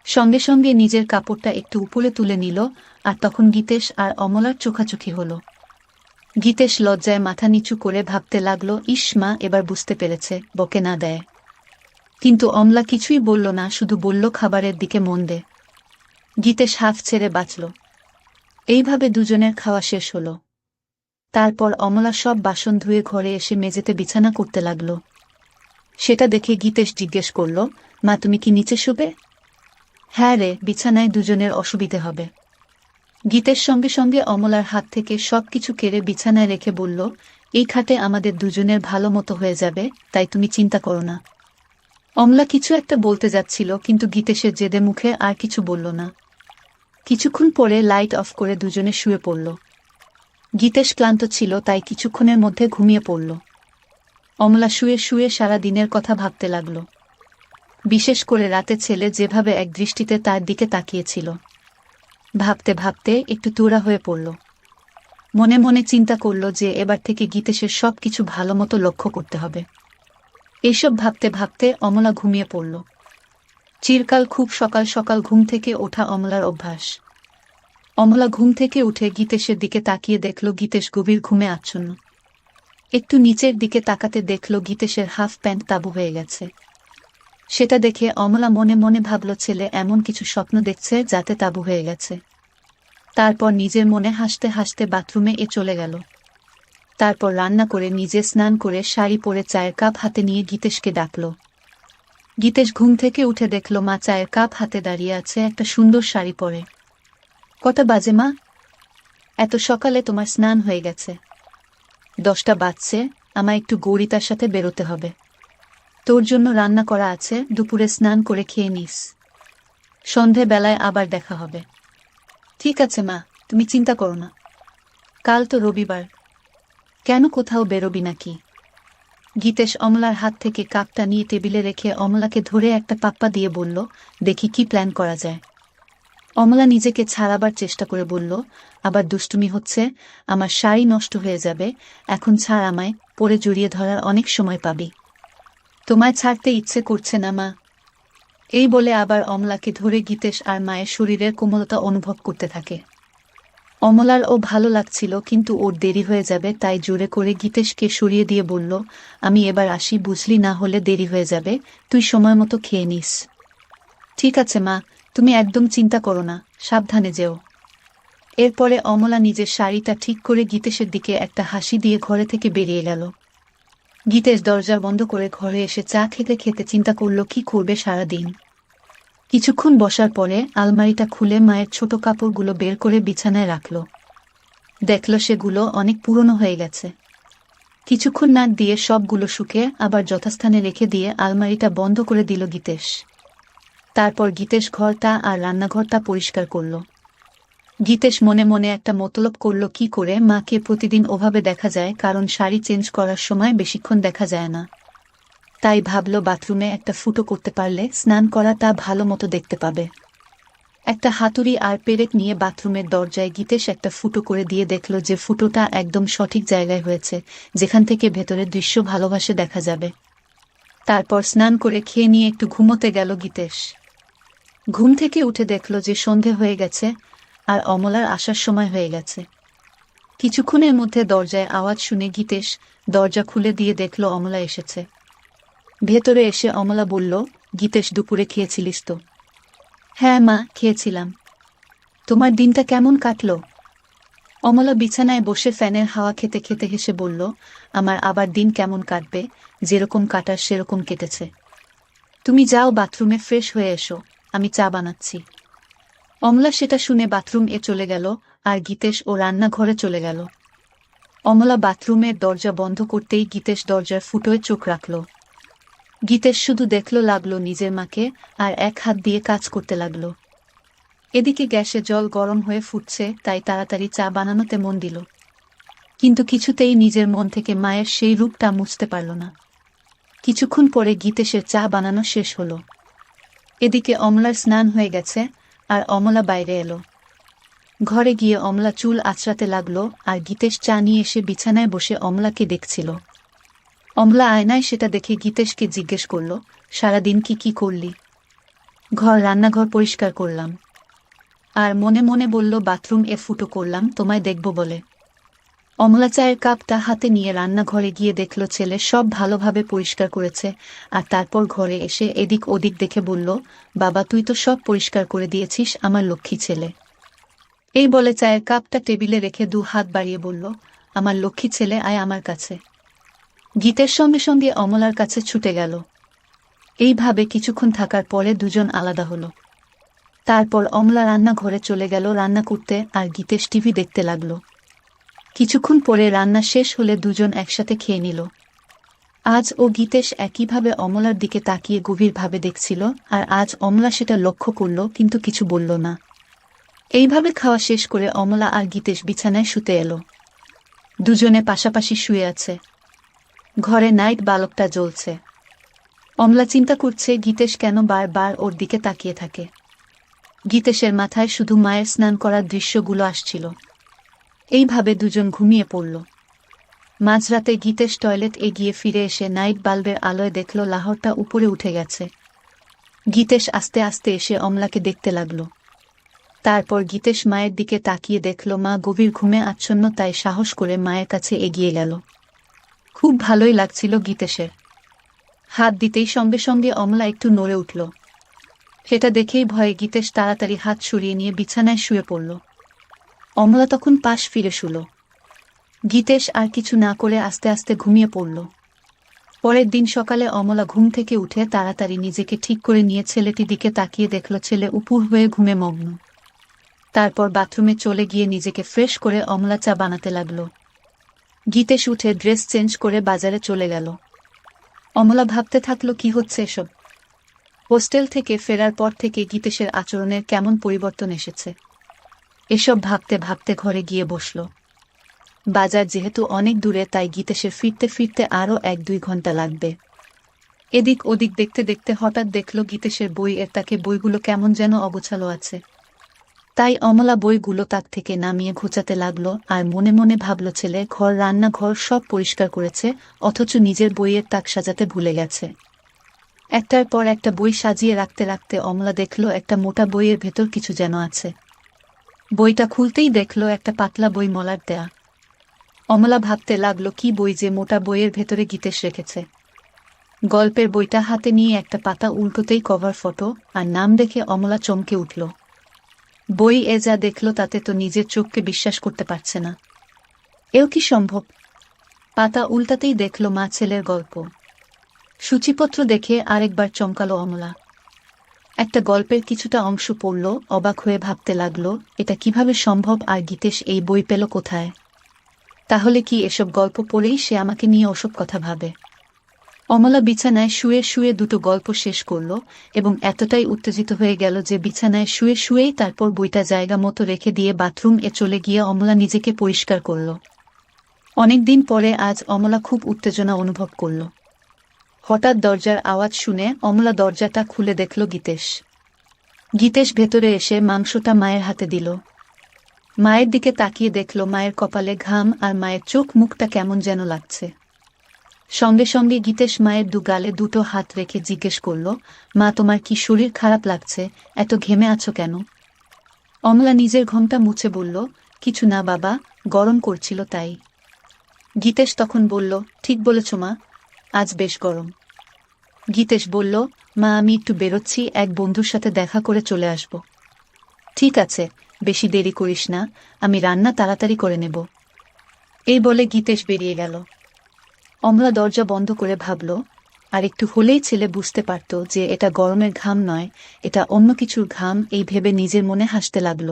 সঙ্গে সঙ্গে নিজের কাপড়টা একটু উপরে তুলে নিল আর তখন গীতেশ আর অমলার চোখাচোখি হলো। গীতেশ লজ্জায় মাথা নিচু করে ভাবতে লাগলো, ইস মা এবার বুঝতে পেরেছে, বকে না দেয়। কিন্তু অমলা কিছুই বলল না, শুধু বলল খাবারের দিকে মন দে। গীতেশ হাফ ছেড়ে বাঁচল। এইভাবে দুজনের খাওয়া শেষ হলো। তারপর অমলা সব বাসন ধুয়ে ঘরে এসে মেঝেতে বিছানা করতে লাগল। সেটা দেখে গীতেশ জিজ্ঞেস করল, মা তুমি কি নিচে শুবে? হ্যাঁ রে, বিছানায় দুজনের অসুবিধে হবে। গীতেশ সঙ্গে সঙ্গে অমলার হাত থেকে সবকিছু কেড়ে বিছানায় রেখে বলল, এই খাটে আমাদের দুজনের ভালো মতো হয়ে যাবে, তাই তুমি চিন্তা করো না। অমলা কিছু একটা বলতে যাচ্ছিল কিন্তু গীতেশের জেদে মুখে আর কিছু বলল না। কিছুক্ষণ পরে লাইট অফ করে দুজনে শুয়ে পড়ল। গীতেশ ক্লান্ত ছিল তাই কিছুক্ষণের মধ্যে ঘুমিয়ে পড়ল। অমলা শুয়ে শুয়ে সারা দিনের কথা ভাবতে লাগল। বিশেষ করে রাতে ছেলে যেভাবে এক দৃষ্টিতে তার দিকে তাকিয়েছিল। ভাবতে ভাবতে একটু তুরা হয়ে পড়ল। মনে মনে চিন্তা করল যে এবার থেকে গীতেশের সব কিছু ভালো মতো লক্ষ্য করতে হবে। এইসব ভাবতে ভাবতে অমলা ঘুমিয়ে পড়ল। চিরকাল খুব সকাল সকাল ঘুম থেকে ওঠা অমলার অভ্যাস। অমলা ঘুম থেকে উঠে গীতেশের দিকে তাকিয়ে দেখল গীতেশ গভীর ঘুমে আচ্ছন্ন। একটু নিচের দিকে তাকাতে দেখল গীতেশের হাফ প্যান্ট তাবু হয়ে গেছে। সেটা দেখে অমলা মনে মনে ভাবল ছেলে এমন কিছু স্বপ্ন দেখছে যাতে তাবু হয়ে গেছে। তারপর নিজের মনে হাসতে হাসতে বাথরুমে চলে গেল। তারপর রান্না করে নিজে স্নান করে শাড়ি পরে চায়ের কাপ হাতে নিয়ে গীতেশকে ডাকল। গীতেশ ঘুম থেকে উঠে দেখল মা চায়ের কাপ হাতে দাঁড়িয়ে আছে, একটা সুন্দর শাড়ি পরে। কটা বাজে মা? এত সকালে তোমার স্নান হয়ে গেছে। 10টা বাজছে, আমায় একটু গৌরিতার সাথে বেরোতে হবে। তোর জন্য রান্না করা আছে, দুপুরে স্নান করে খেয়ে নিস। সন্ধেবেলায় আবার দেখা হবে। ঠিক আছে মা, তুমি চিন্তা করো না। কাল তো রবিবার, কেন কোথাও বেরোবি নাকি? গীতেশ অমলার হাত থেকে কাপটা নিয়ে টেবিলে রেখে অমলাকে ধরে একটা পাপ্পা দিয়ে বলল, দেখি কি প্ল্যান করা যায়। অমলা নিজেকে ছাড়াবার চেষ্টা করে বলল, আবার দুষ্টুমি হচ্ছে, আমার শাড়ি নষ্ট হয়ে যাবে, এখন ছাড় আমায়, পরে জড়িয়ে ধরার অনেক সময় পাবি। তোমায় ছাড়তে ইচ্ছে করছে না মা। এই বলে আবার অমলাকে ধরে গীতেশ আর মায়ের শরীরের কোমলতা অনুভব করতে থাকে। অমলার ও ভালো লাগছিল কিন্তু ওর দেরি হয়ে যাবে, তাই জোরে করে গীতেশকে সরিয়ে দিয়ে বলল, আমি এবার আসি, বুঝলি, না হলে দেরি হয়ে যাবে, তুই সময় মতো খেয়ে নিস। ঠিক আছে মা, তুমি একদম চিন্তা করো না, সাবধানে যেও। এরপরে অমলা নিজের শাড়িটা ঠিক করে গীতেশের দিকে একটা হাসি দিয়ে ঘরে থেকে বেরিয়ে গেল। গীতেশ দরজা বন্ধ করে ঘরে এসে চা খেতে খেতে চিন্তা করল কি করবে সারাদিন। কিছুক্ষণ বসার পরে আলমারিটা খুলে মায়ের ছোট কাপড়গুলো বের করে বিছানায় রাখল। দেখল সেগুলো অনেক পুরনো হয়ে গেছে। কিছুক্ষণ নাক দিয়ে সবগুলো শুকে আবার যথাস্থানে রেখে দিয়ে আলমারিটা বন্ধ করে দিল গীতেশ। তারপর গীতেশ ঘরটা আর রান্নাঘরটা পরিষ্কার করল। গীতেশ মনে মনে একটা মতলব করল কি করে মাকে প্রতিদিন ওভাবে দেখা যায়, কারণ শাড়ি চেঞ্জ করার সময় বেশিক্ষণ দেখা যায় না। তাই ভাবল বাথরুমে একটা ফুটো করতে পারলে স্নান করাটা ভালো মতো দেখতে পাবে। একটা হাতুড়ি আর পেরেক নিয়ে বাথরুমের দরজায় গীতেশ একটা ফুটো করে দিয়ে দেখল যে ফুটোটা একদম সঠিক জায়গায় হয়েছে, যেখান থেকে ভেতরের দৃশ্য ভালোভাবে দেখা যাবে। তারপর স্নান করে খেয়ে নিয়ে একটু ঘুমোতে গেল গীতেশ। ঘুম থেকে উঠে দেখল যে সন্ধে হয়ে গেছে আর অমলার আসার সময় হয়ে গেছে। কিছুক্ষণের মধ্যে দরজায় আওয়াজ শুনে গীতেশ দরজা খুলে দিয়ে দেখল অমলা এসেছে। ভেতরে এসে অমলা বলল, গীতেশ দুপুরে খেয়েছিলিস তো? হ্যাঁ মা, খেয়েছিলাম। তোমার দিনটা কেমন কাটলো? অমলা বিছানায় বসে ফ্যানের হাওয়া খেতে খেতে হেসে বলল, আমার আবার দিন কেমন কাটবে, যেরকম কাটার সেরকম কেটেছে। তুমি যাও বাথরুমে ফ্রেশ হয়ে এসো, আমি চা বানাচ্ছি। অমলা সেটা শুনে বাথরুম চলে গেল আর গীতেশ ও রান্নাঘরে চলে গেল। অমলা বাথরুমের দরজা বন্ধ করতেই গীতেশ দরজার ফুটোয় চোখ রাখল। গীতেশ শুধু দেখলো লাগলো নিজের মাকে, আর এক হাত দিয়ে কাজ করতে লাগলো। এদিকে গ্যাসে জল গরম হয়ে ফুটছে, তাই তাড়াতাড়ি চা বানানোতে মন দিল। কিন্তু কিছুতেই নিজের মন থেকে মায়ের সেই রূপটা মুছতে পারল না। কিছুক্ষণ পরে গীতেশের চা বানানো শেষ হলো। এদিকে অমলার স্নান হয়ে গেছে, আর অমলা বাইরে এলো। ঘরে গিয়ে অমলা চুল আঁচড়াতে লাগলো, আর গীতেশ চা নিয়ে এসে বিছানায় বসে অমলাকে দেখছিল। অমলা আয়নায় সেটা দেখে গীতেশকে জিজ্ঞেস করল, সারাদিন কি করলি? রান্নাঘর পরিষ্কার করলাম। আর মনে মনে বলল, বাথরুম ফুটো করলাম তোমায় দেখব বলে। অমলা চায়ের কাপটা হাতে নিয়ে রান্নাঘরে গিয়ে দেখল ছেলে সব ভালোভাবে পরিষ্কার করেছে, আর তারপর ঘরে এসে এদিক ওদিক দেখে বলল, বাবা তুই তো সব পরিষ্কার করে দিয়েছিস, আমার লক্ষ্মী ছেলে। এই বলে চায়ের কাপটা টেবিলে রেখে 2 হাত বাড়িয়ে বলল, আমার লক্ষ্মী ছেলে, আয় আমার কাছে। গীতের সঙ্গে সঙ্গে অমলার কাছে ছুটে গেল। এইভাবে কিছুক্ষণ থাকার পরে দুজন আলাদা হলো। তারপর অমলা রান্নাঘরে চলে গেল রান্না করতে, আর গীতেশ টিভি দেখতে লাগলো। কিছুক্ষণ পরে রান্না শেষ হলে দুজন একসাথে খেয়ে নিল। আজ ও গীতেশ একইভাবে অমলার দিকে তাকিয়ে গভীরভাবে দেখছিল, আর আজ অমলা সেটা লক্ষ্য করল কিন্তু কিছু বলল না। এইভাবে খাওয়া শেষ করে অমলা আর গীতেশ বিছানায় শুতে এলো। দুজনে পাশাপাশি শুয়ে আছে। ঘরে নাইট বালকটা জ্বলছে। অমলা চিন্তা করছে গীতেশ কেন বারবার ওর দিকে তাকিয়ে থাকে। গীতেশের মাথায় শুধু মায়ের স্নান করার দৃশ্যগুলো আসছিল। এইভাবে দুজন ঘুমিয়ে পড়ল। মাঝরাতে গীতেশ টয়লেট এগিয়ে ফিরে এসে নাইট বাল্বের আলোয় দেখল লাহরটা উপরে উঠে গেছে। গীতেশ আস্তে আস্তে এসে অমলাকে দেখতে লাগল। তারপর গীতেশ মায়ের দিকে তাকিয়ে দেখল মা গভীর ঘুমে আচ্ছন্ন, তাই সাহস করে মায়ের কাছে এগিয়ে গেল। খুব ভালোই লাগছিল গীতেশের। হাত দিতেই সঙ্গে সঙ্গে অমলা একটু নড়ে উঠল। সেটা দেখেই ভয়ে গীতেশ তাড়াতাড়ি হাত সরিয়ে নিয়ে বিছানায় শুয়ে পড়ল। অমলা তখন পাশ ফিরে শুল। গীতেশ আর কিছু না করে আস্তে আস্তে ঘুমিয়ে পড়ল। পরের দিন সকালে অমলা ঘুম থেকে উঠে তাড়াতাড়ি নিজেকে ঠিক করে নিয়ে ছেলেটির দিকে তাকিয়ে দেখল ছেলে উপুর হয়ে ঘুমে মগ্ন। তারপর বাথরুমে চলে গিয়ে নিজেকে ফ্রেশ করে অমলা চা বানাতে লাগল। গীতেশ উঠে ড্রেস চেঞ্জ করে বাজারে চলে গেল। অমলা ভাবতে থাকল কি হচ্ছে এসব। হোস্টেল থেকে ফেরার পর থেকে গীতেশের আচরণের কেমন পরিবর্তন এসেছে। এসব ভাবতে ভাবতে ঘরে গিয়ে বসল। বাজার যেহেতু অনেক দূরে, তাই গীতেশের ফিরতে ফিরতে আরও 1-2 ঘন্টা লাগবে। এদিক ওদিক দেখতে দেখতে হঠাৎ দেখল গীতেশের বইয়ের তাকে বইগুলো কেমন যেন অগোছালো আছে। তাই অমলা বইগুলো তাক থেকে নামিয়ে ঘোচাতে লাগলো, আর মনে মনে ভাবল ছেলে রান্নাঘর সব পরিষ্কার করেছে, অথচ নিজের বইয়ের তাক সাজাতে ভুলে গেছে। একটার পর একটা বই সাজিয়ে রাখতে রাখতে অমলা দেখল একটা মোটা বইয়ের ভেতর কিছু যেন আছে। বইটা খুলতেই দেখল একটা পাতলা বই মলার দেয়া। অমলা ভাবতে লাগলো কি বই যে মোটা বইয়ের ভেতরে গীতেশ রেখেছে। গল্পের বইটা হাতে নিয়ে একটা পাতা উল্টোতেই কভার ফটো আর নাম দেখে অমলা চমকে উঠল। বই যা দেখল তাতে তো নিজের চোখকে বিশ্বাস করতে পারছে না। এও কি সম্ভব? পাতা উল্টাতেই দেখল মা ছেলের গল্প। সূচিপত্র দেখে আরেকবার চমকালো অমলা। একটা গল্পের কিছুটা অংশ পড়ল, অবাক হয়ে ভাবতে লাগলো এটা কিভাবে সম্ভব, আর গীতেশ এই বই পেল কোথায়? তাহলে কি এসব গল্প পড়েই সে আমাকে নিয়ে ওসব কথা ভাবে? অমলা বিছানায় শুয়ে শুয়ে 2টো গল্প শেষ করল এবং এতটাই উত্তেজিত হয়ে গেল যে বিছানায় শুয়ে শুয়েই তারপর বইটা জায়গা মতো রেখে দিয়ে বাথরুম চলে গিয়ে অমলা নিজেকে পরিষ্কার করল। অনেকদিন পরে আজ অমলা খুব উত্তেজনা অনুভব করল। হঠাৎ দরজার আওয়াজ শুনে অমলা দরজাটা খুলে দেখল গীতেশ। গীতেশ ভেতরে এসে মাংসটা মায়ের হাতে দিল। মায়ের দিকে তাকিয়ে দেখল মায়ের কপালে ঘাম, আর মায়ের চোখ মুখটা কেমন যেন লাগছে। সঙ্গে সঙ্গে গীতেশ মায়ের 2 গালে 2টো হাত রেখে জিজ্ঞেস করল, মা তোমার কি শরীর খারাপ লাগছে? এত ঘেমে আছো কেন? অমলা নিজের ঘোমটা মুছে বলল, কিছু না বাবা, গরম করছিল তাই। গীতেশ তখন বলল, ঠিক বলেছ মা, আজ বেশ গরম। গীতেশ বলল, মা আমি একটু বেরোচ্ছি, এক বন্ধুর সাথে দেখা করে চলে আসব। ঠিক আছে, বেশি দেরি করিস না, আমি রান্না তাড়াতাড়ি করে নেব। এই বলে গীতেশ বেরিয়ে গেল। অমলা দরজা বন্ধ করে ভাবল, আর একটু হলেই ছেলে বুঝতে পারত যে এটা গরমের ঘাম নয়, এটা অন্য কিছুর ঘাম। এই ভেবে নিজের মনে হাসতে লাগল।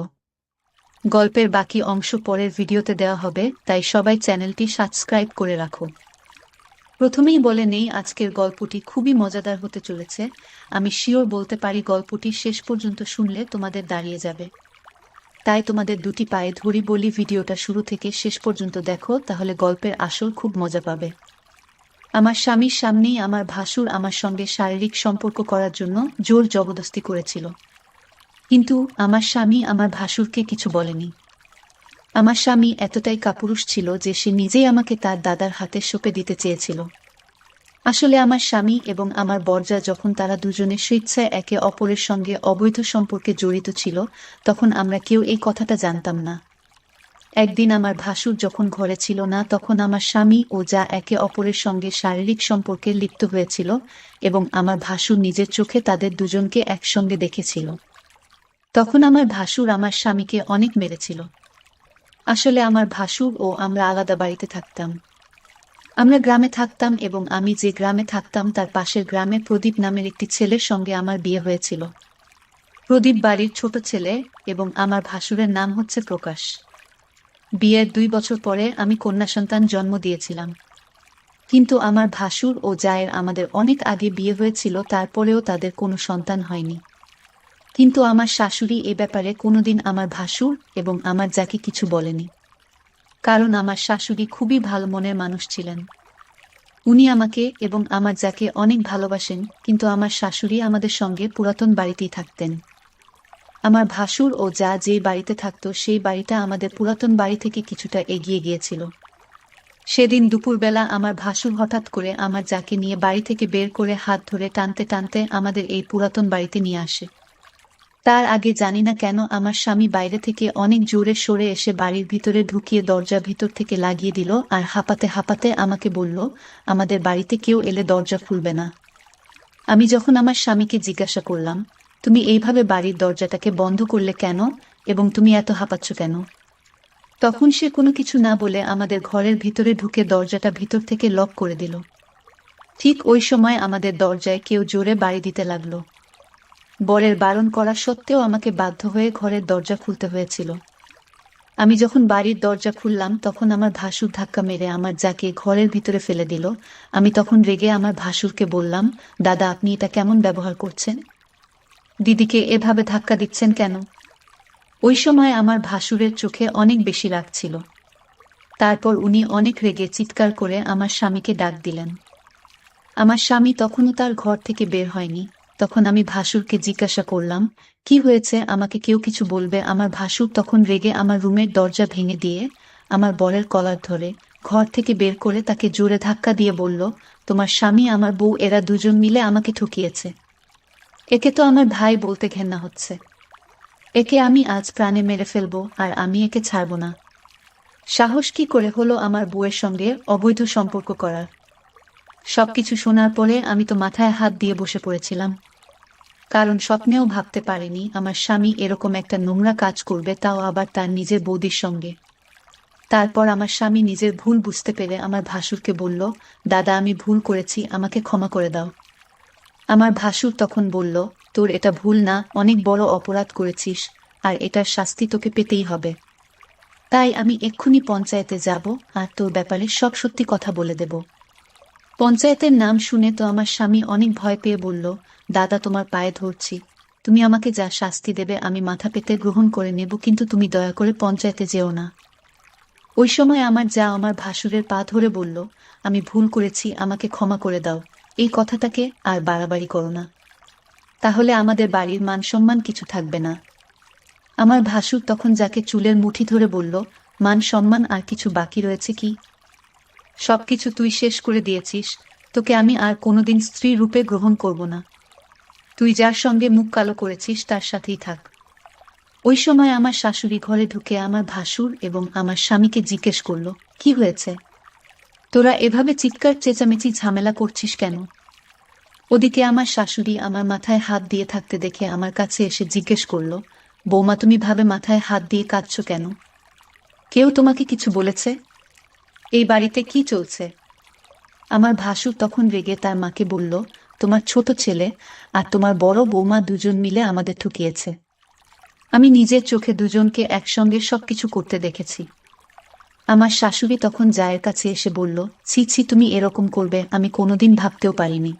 গল্পের বাকি অংশ পরের ভিডিওতে দেওয়া হবে, তাই সবাই চ্যানেলটি সাবস্ক্রাইব করে রাখো। প্রথমেই বলে নেই আজকের গল্পটি খুবই মজাদার হতে চলেছে। আমি শিওর বলতে পারি গল্পটি শেষ পর্যন্ত শুনলে তোমাদের দাঁড়িয়ে যাবে। তাই তোমাদের দুটি পায়ে ধরি বলি, ভিডিওটা শুরু থেকে শেষ পর্যন্ত দেখো, তাহলে গল্পের আসল খুব মজা পাবে। আমার স্বামীর সামনেই আমার ভাসুর আমার সঙ্গে শারীরিক সম্পর্ক করার জন্য জোর জবরদস্তি করেছিল, কিন্তু আমার স্বামী আমার ভাসুরকে কিছু বলেনি। আমার স্বামী এতটাই কাপুরুষ ছিল যে সে নিজেই আমাকে তার দাদার হাতে সঁপে দিতে চেয়েছিল। আসলে আমার স্বামী এবং আমার বরজা যখন তারা দুজনে স্বেচ্ছায় একে অপরের সঙ্গে অবৈধ সম্পর্কে জড়িত ছিল, তখন আমরা কেউ এই কথাটা জানতাম না। একদিন আমার ভাসুর যখন ঘরে ছিল না, তখন আমার স্বামী ও যা একে অপরের সঙ্গে শারীরিক সম্পর্কে লিপ্ত হয়েছিল এবং আমার ভাসুর নিজের চোখে তাদের দুজনকে একসঙ্গে দেখেছিল। তখন আমার ভাসুর আমার স্বামীকে অনেক মেরেছিল। আসলে আমার ভাসুর ও আমরা আলাদা বাড়িতে থাকতাম। আমরা গ্রামে থাকতাম এবং আমি যে গ্রামে থাকতাম তার পাশের গ্রামে প্রদীপ নামের একটি ছেলের সঙ্গে আমার বিয়ে হয়েছিল। প্রদীপ বাড়ির ছোট ছেলে এবং আমার ভাসুরের নাম হচ্ছে প্রকাশ। বিয়ের 2 বছর পরে আমি কন্যা সন্তান জন্ম দিয়েছিলাম। কিন্তু আমার ভাসুর ও জায়ের আমাদের অনেক আগে বিয়ে হয়েছিল, তারপরেও তাদের কোনো সন্তান হয়নি। কিন্তু আমার শাশুড়ি এ ব্যাপারে কোনোদিন আমার ভাসুর এবং আমার জাকে কিছু বলেনি, কারণ আমার শাশুড়ি খুবই ভালো মনের মানুষ ছিলেন। উনি আমাকে এবং আমার জাকে অনেক ভালোবাসেন, কিন্তু আমার শাশুড়ি আমাদের সঙ্গে পুরাতন বাড়িতেই থাকতেন। আমার ভাসুর ও যা যে বাড়িতে থাকতো সেই বাড়িটা আমাদের পুরাতন বাড়ি থেকে কিছুটা এগিয়ে গিয়েছিল। সেদিন দুপুরবেলা আমার ভাসুর হঠাৎ করে আমার জাকে নিয়ে বাড়ি থেকে বের করে হাত ধরে টানতে টানতে আমাদের এই পুরাতন বাড়িতে নিয়ে আসে। তার আগে জানি না কেন আমার স্বামী বাইরে থেকে অনেক জোরে সরে এসে বাড়ির ভিতরে ঢুকিয়ে দরজা ভিতর থেকে লাগিয়ে দিল আর হাঁপাতে হাঁপাতে আমাকে বলল, আমাদের বাড়িতে কেউ এলে দরজা খুলবে না। আমি যখন আমার স্বামীকে জিজ্ঞাসা করলাম, তুমি এইভাবে বাড়ির দরজাটাকে বন্ধ করলে কেন এবং তুমি এত হাঁপাচ্ছ কেন, তখন সে কোনো কিছু না বলে আমাদের ঘরের ভিতরে ঢুকে দরজাটা ভিতর থেকে লক করে দিল। ঠিক ওই সময় আমাদের দরজায় কেউ জোরে বাড়ি দিতে লাগলো। বরের বারণ করা সত্ত্বেও আমাকে বাধ্য হয়ে ঘরের দরজা খুলতে হয়েছিল। আমি যখন বাড়ির দরজা খুললাম তখন আমার ভাসুর ধাক্কা মেরে আমার জাকে ঘরের ভিতরে ফেলে দিল। আমি তখন রেগে আমার ভাসুরকে বললাম, দাদা আপনি এটা কেমন ব্যবহার করছেন? দিদিকে এভাবে ধাক্কা দিচ্ছেন কেন? ওই সময় আমার ভাসুরের চোখে অনেক বেশি রাগ ছিল। তারপর উনি অনেক রেগে চিৎকার করে আমার স্বামীকে ডাক দিলেন। আমার স্বামী তখনও তার ঘর থেকে বের হয়নি। তখন আমি ভাসুরকে জিজ্ঞাসা করলাম, কি হয়েছে, আমাকে কেউ কিছু বলবে? আমার ভাসুর তখন রেগে আমার রুমের দরজা ভেঙে দিয়ে আমার বরের কলার ধরে ঘর থেকে বের করে তাকে জোরে ধাক্কা দিয়ে বলল, তোমার স্বামী আমার বউ এরা দুজন মিলে আমাকে ঠকিয়েছে। একে তো আমার ভাই বলতে ঘেন্না হচ্ছে। একে আমি আজ প্রাণে মেরে ফেলবো আর আমি একে ছাড়ব না। সাহস কি করে হলো আমার বউয়ের সঙ্গে অবৈধ সম্পর্ক করার? সবকিছু শোনার পরে আমি তো মাথায় হাত দিয়ে বসে পড়েছিলাম, কারণ স্বপ্নেও ভাবতে পারিনি আমার স্বামী এরকম একটা নোংরা কাজ করবে, তাও আবার তার নিজের বৌদির সঙ্গে। তারপর আমার স্বামী নিজের ভুল বুঝতে পেরে আমার ভাসুরকে বলল, দাদা আমি ভুল করেছি, আমাকে ক্ষমা করে দাও। আমার ভাসুর তখন বলল, তোর এটা ভুল না, অনেক বড় অপরাধ করেছিস আর এটার শাস্তি তোকে পেতেই হবে। তাই আমি এক্ষুনি পঞ্চায়েতে যাব আর তোর ব্যাপারে সব সত্যি কথা বলে দেব। পঞ্চায়েতের নাম শুনে তো আমার স্বামী অনেক ভয় পেয়ে বলল, দাদা তোমার পায়ে ধরছি, তুমি আমাকে যা শাস্তি দেবে আমি মাথা পেতে গ্রহণ করে নেব, কিন্তু তুমি দয়া করে পঞ্চায়েতে যেও না। ওই সময় আমার যা আমার ভাসুরের পা ধরে বলল, আমি ভুল করেছি, আমাকে ক্ষমা করে দাও, এই কথাটাকে আর বাড়াবাড়ি করো না, তাহলে আমাদের বাড়ির মান সম্মান কিছু থাকবে না। আমার ভাসুর তখন যাকে চুলের মুঠি ধরে বলল, মান সম্মান আর কিছু বাকি রয়েছে কি? সবকিছু তুই শেষ করে দিয়েছিস, তোকে আমি আর কোনোদিন স্ত্রী রূপে গ্রহণ করব না। তুই যার সঙ্গে মুখ কালো করেছিস তার সাথেই থাক। ওই সময় আমার শাশুড়ি ঘরে ঢুকে আমার ভাসুর এবং আমার স্বামীকে জিজ্ঞেস করলো, কি হয়েছে, তোরা এভাবে চিৎকার চেঁচামেচি ঝামেলা করছিস কেন? ওদিকে আমার শাশুড়ি আমার মাথায় হাত দিয়ে থাকতে দেখে আমার কাছে এসে জিজ্ঞেস করলো, বৌমা তুমি ভাবে মাথায় হাত দিয়ে কাঁদছো কেন? কেউ তোমাকে কিছু বলেছে? এই বাড়িতে কি চলছে? আমার ভাসুর তখন রেগে তার মাকে বলল, তোমার ছোট ছেলে আর তোমার বড় বৌমা দুজন মিলে আমাদের ঠকিয়েছে। আমি নিজের চোখে দুজনকে একসঙ্গে সবকিছু করতে দেখেছি। আমার শাশুড়ি তখন জায়ের কাছে এসে বলল, ছি ছি, তুমি এরকম করবে আমি কোনোদিন ভাবতেও পারিনি।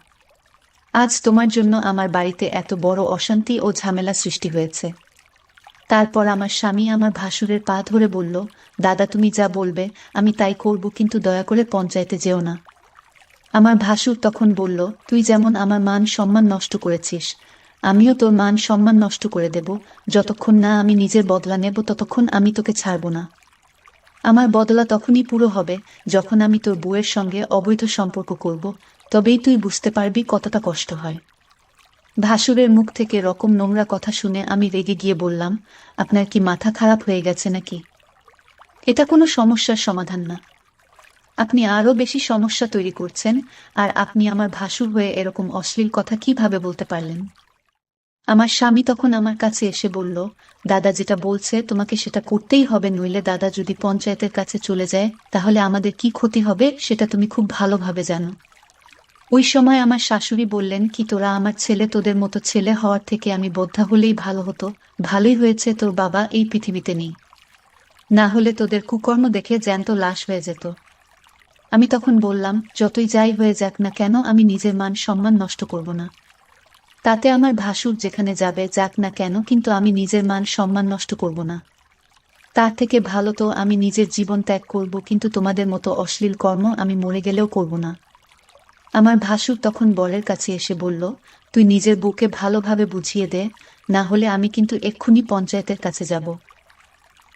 আজ তোমার জন্য আমার বাড়িতে এত বড় অশান্তি ও ঝামেলা সৃষ্টি হয়েছে। তারপর আমার স্বামী আমার ভাসুরের পা ধরে বলল, দাদা তুমি যা বলবে আমি তাই করব, কিন্তু দয়া করে পঞ্চায়েতে যেও না। আমার ভাসুর তখন বলল, তুই যেমন আমার মান সম্মান নষ্ট করেছিস, আমিও তোর মান সম্মান নষ্ট করে দেব। যতক্ষণ না আমি নিজের বদলা নেব ততক্ষণ আমি তোকে ছাড়ব না। আমার বদলা তখনই পুরো হবে যখন আমি তোর বউয়ের সঙ্গে অবৈধ সম্পর্ক করব, তবেই তুই বুঝতে পারবি কতটা কষ্ট হয়। ভাসুরের মুখ থেকে রকম নোংরা কথা শুনে আমি রেগে গিয়ে বললাম, আপনার কি মাথা খারাপ হয়ে গেছে নাকি? এটা কোনো সমস্যার সমাধান না। আপনি আরো বেশি সমস্যা তৈরি করছেন। আর আপনি আমার ভাসুর হয়ে এরকম অশ্লীল কথা কিভাবে বলতে পারলেন? আমার স্বামী তখন আমার কাছে এসে বলল, দাদা যেটা বলছে তোমাকে সেটা করতেই হবে, নইলে দাদা যদি পঞ্চায়েতের কাছে চলে যায় তাহলে আমাদের কি ক্ষতি হবে সেটা তুমি খুব ভালোভাবে জানো। ওই সময় আমার শাশুড়ি বললেন, কি তোরা আমার ছেলে, তোদের মতো ছেলে হওয়ার থেকে আমি বধ্যা হলেই ভালো হতো। ভালোই হয়েছে তোর বাবা এই পৃথিবীতে নেই, না হলে তোদের কুকর্ম দেখে জ্যান্ত লাশ হয়ে যেত। আমি তখন বললাম, যতই যাই হয়ে যাক না কেন আমি নিজের মান সম্মান নষ্ট করব না। তাতে আমার ভাসুর যেখানে যাবে যাক না কেন, কিন্তু আমি নিজের মান সম্মান নষ্ট করব না। তার থেকে ভালো তো আমি নিজের জীবন ত্যাগ করব, কিন্তু তোমাদের মতো অশ্লীল কর্ম আমি মরে গেলেও করব না। আমার ভাসুর তখন বরের কাছে এসে বলল, তুই নিজের বউকে ভালোভাবে বুঝিয়ে দে, না হলে আমি কিন্তু এক্ষুনি পঞ্চায়েতের কাছে যাব।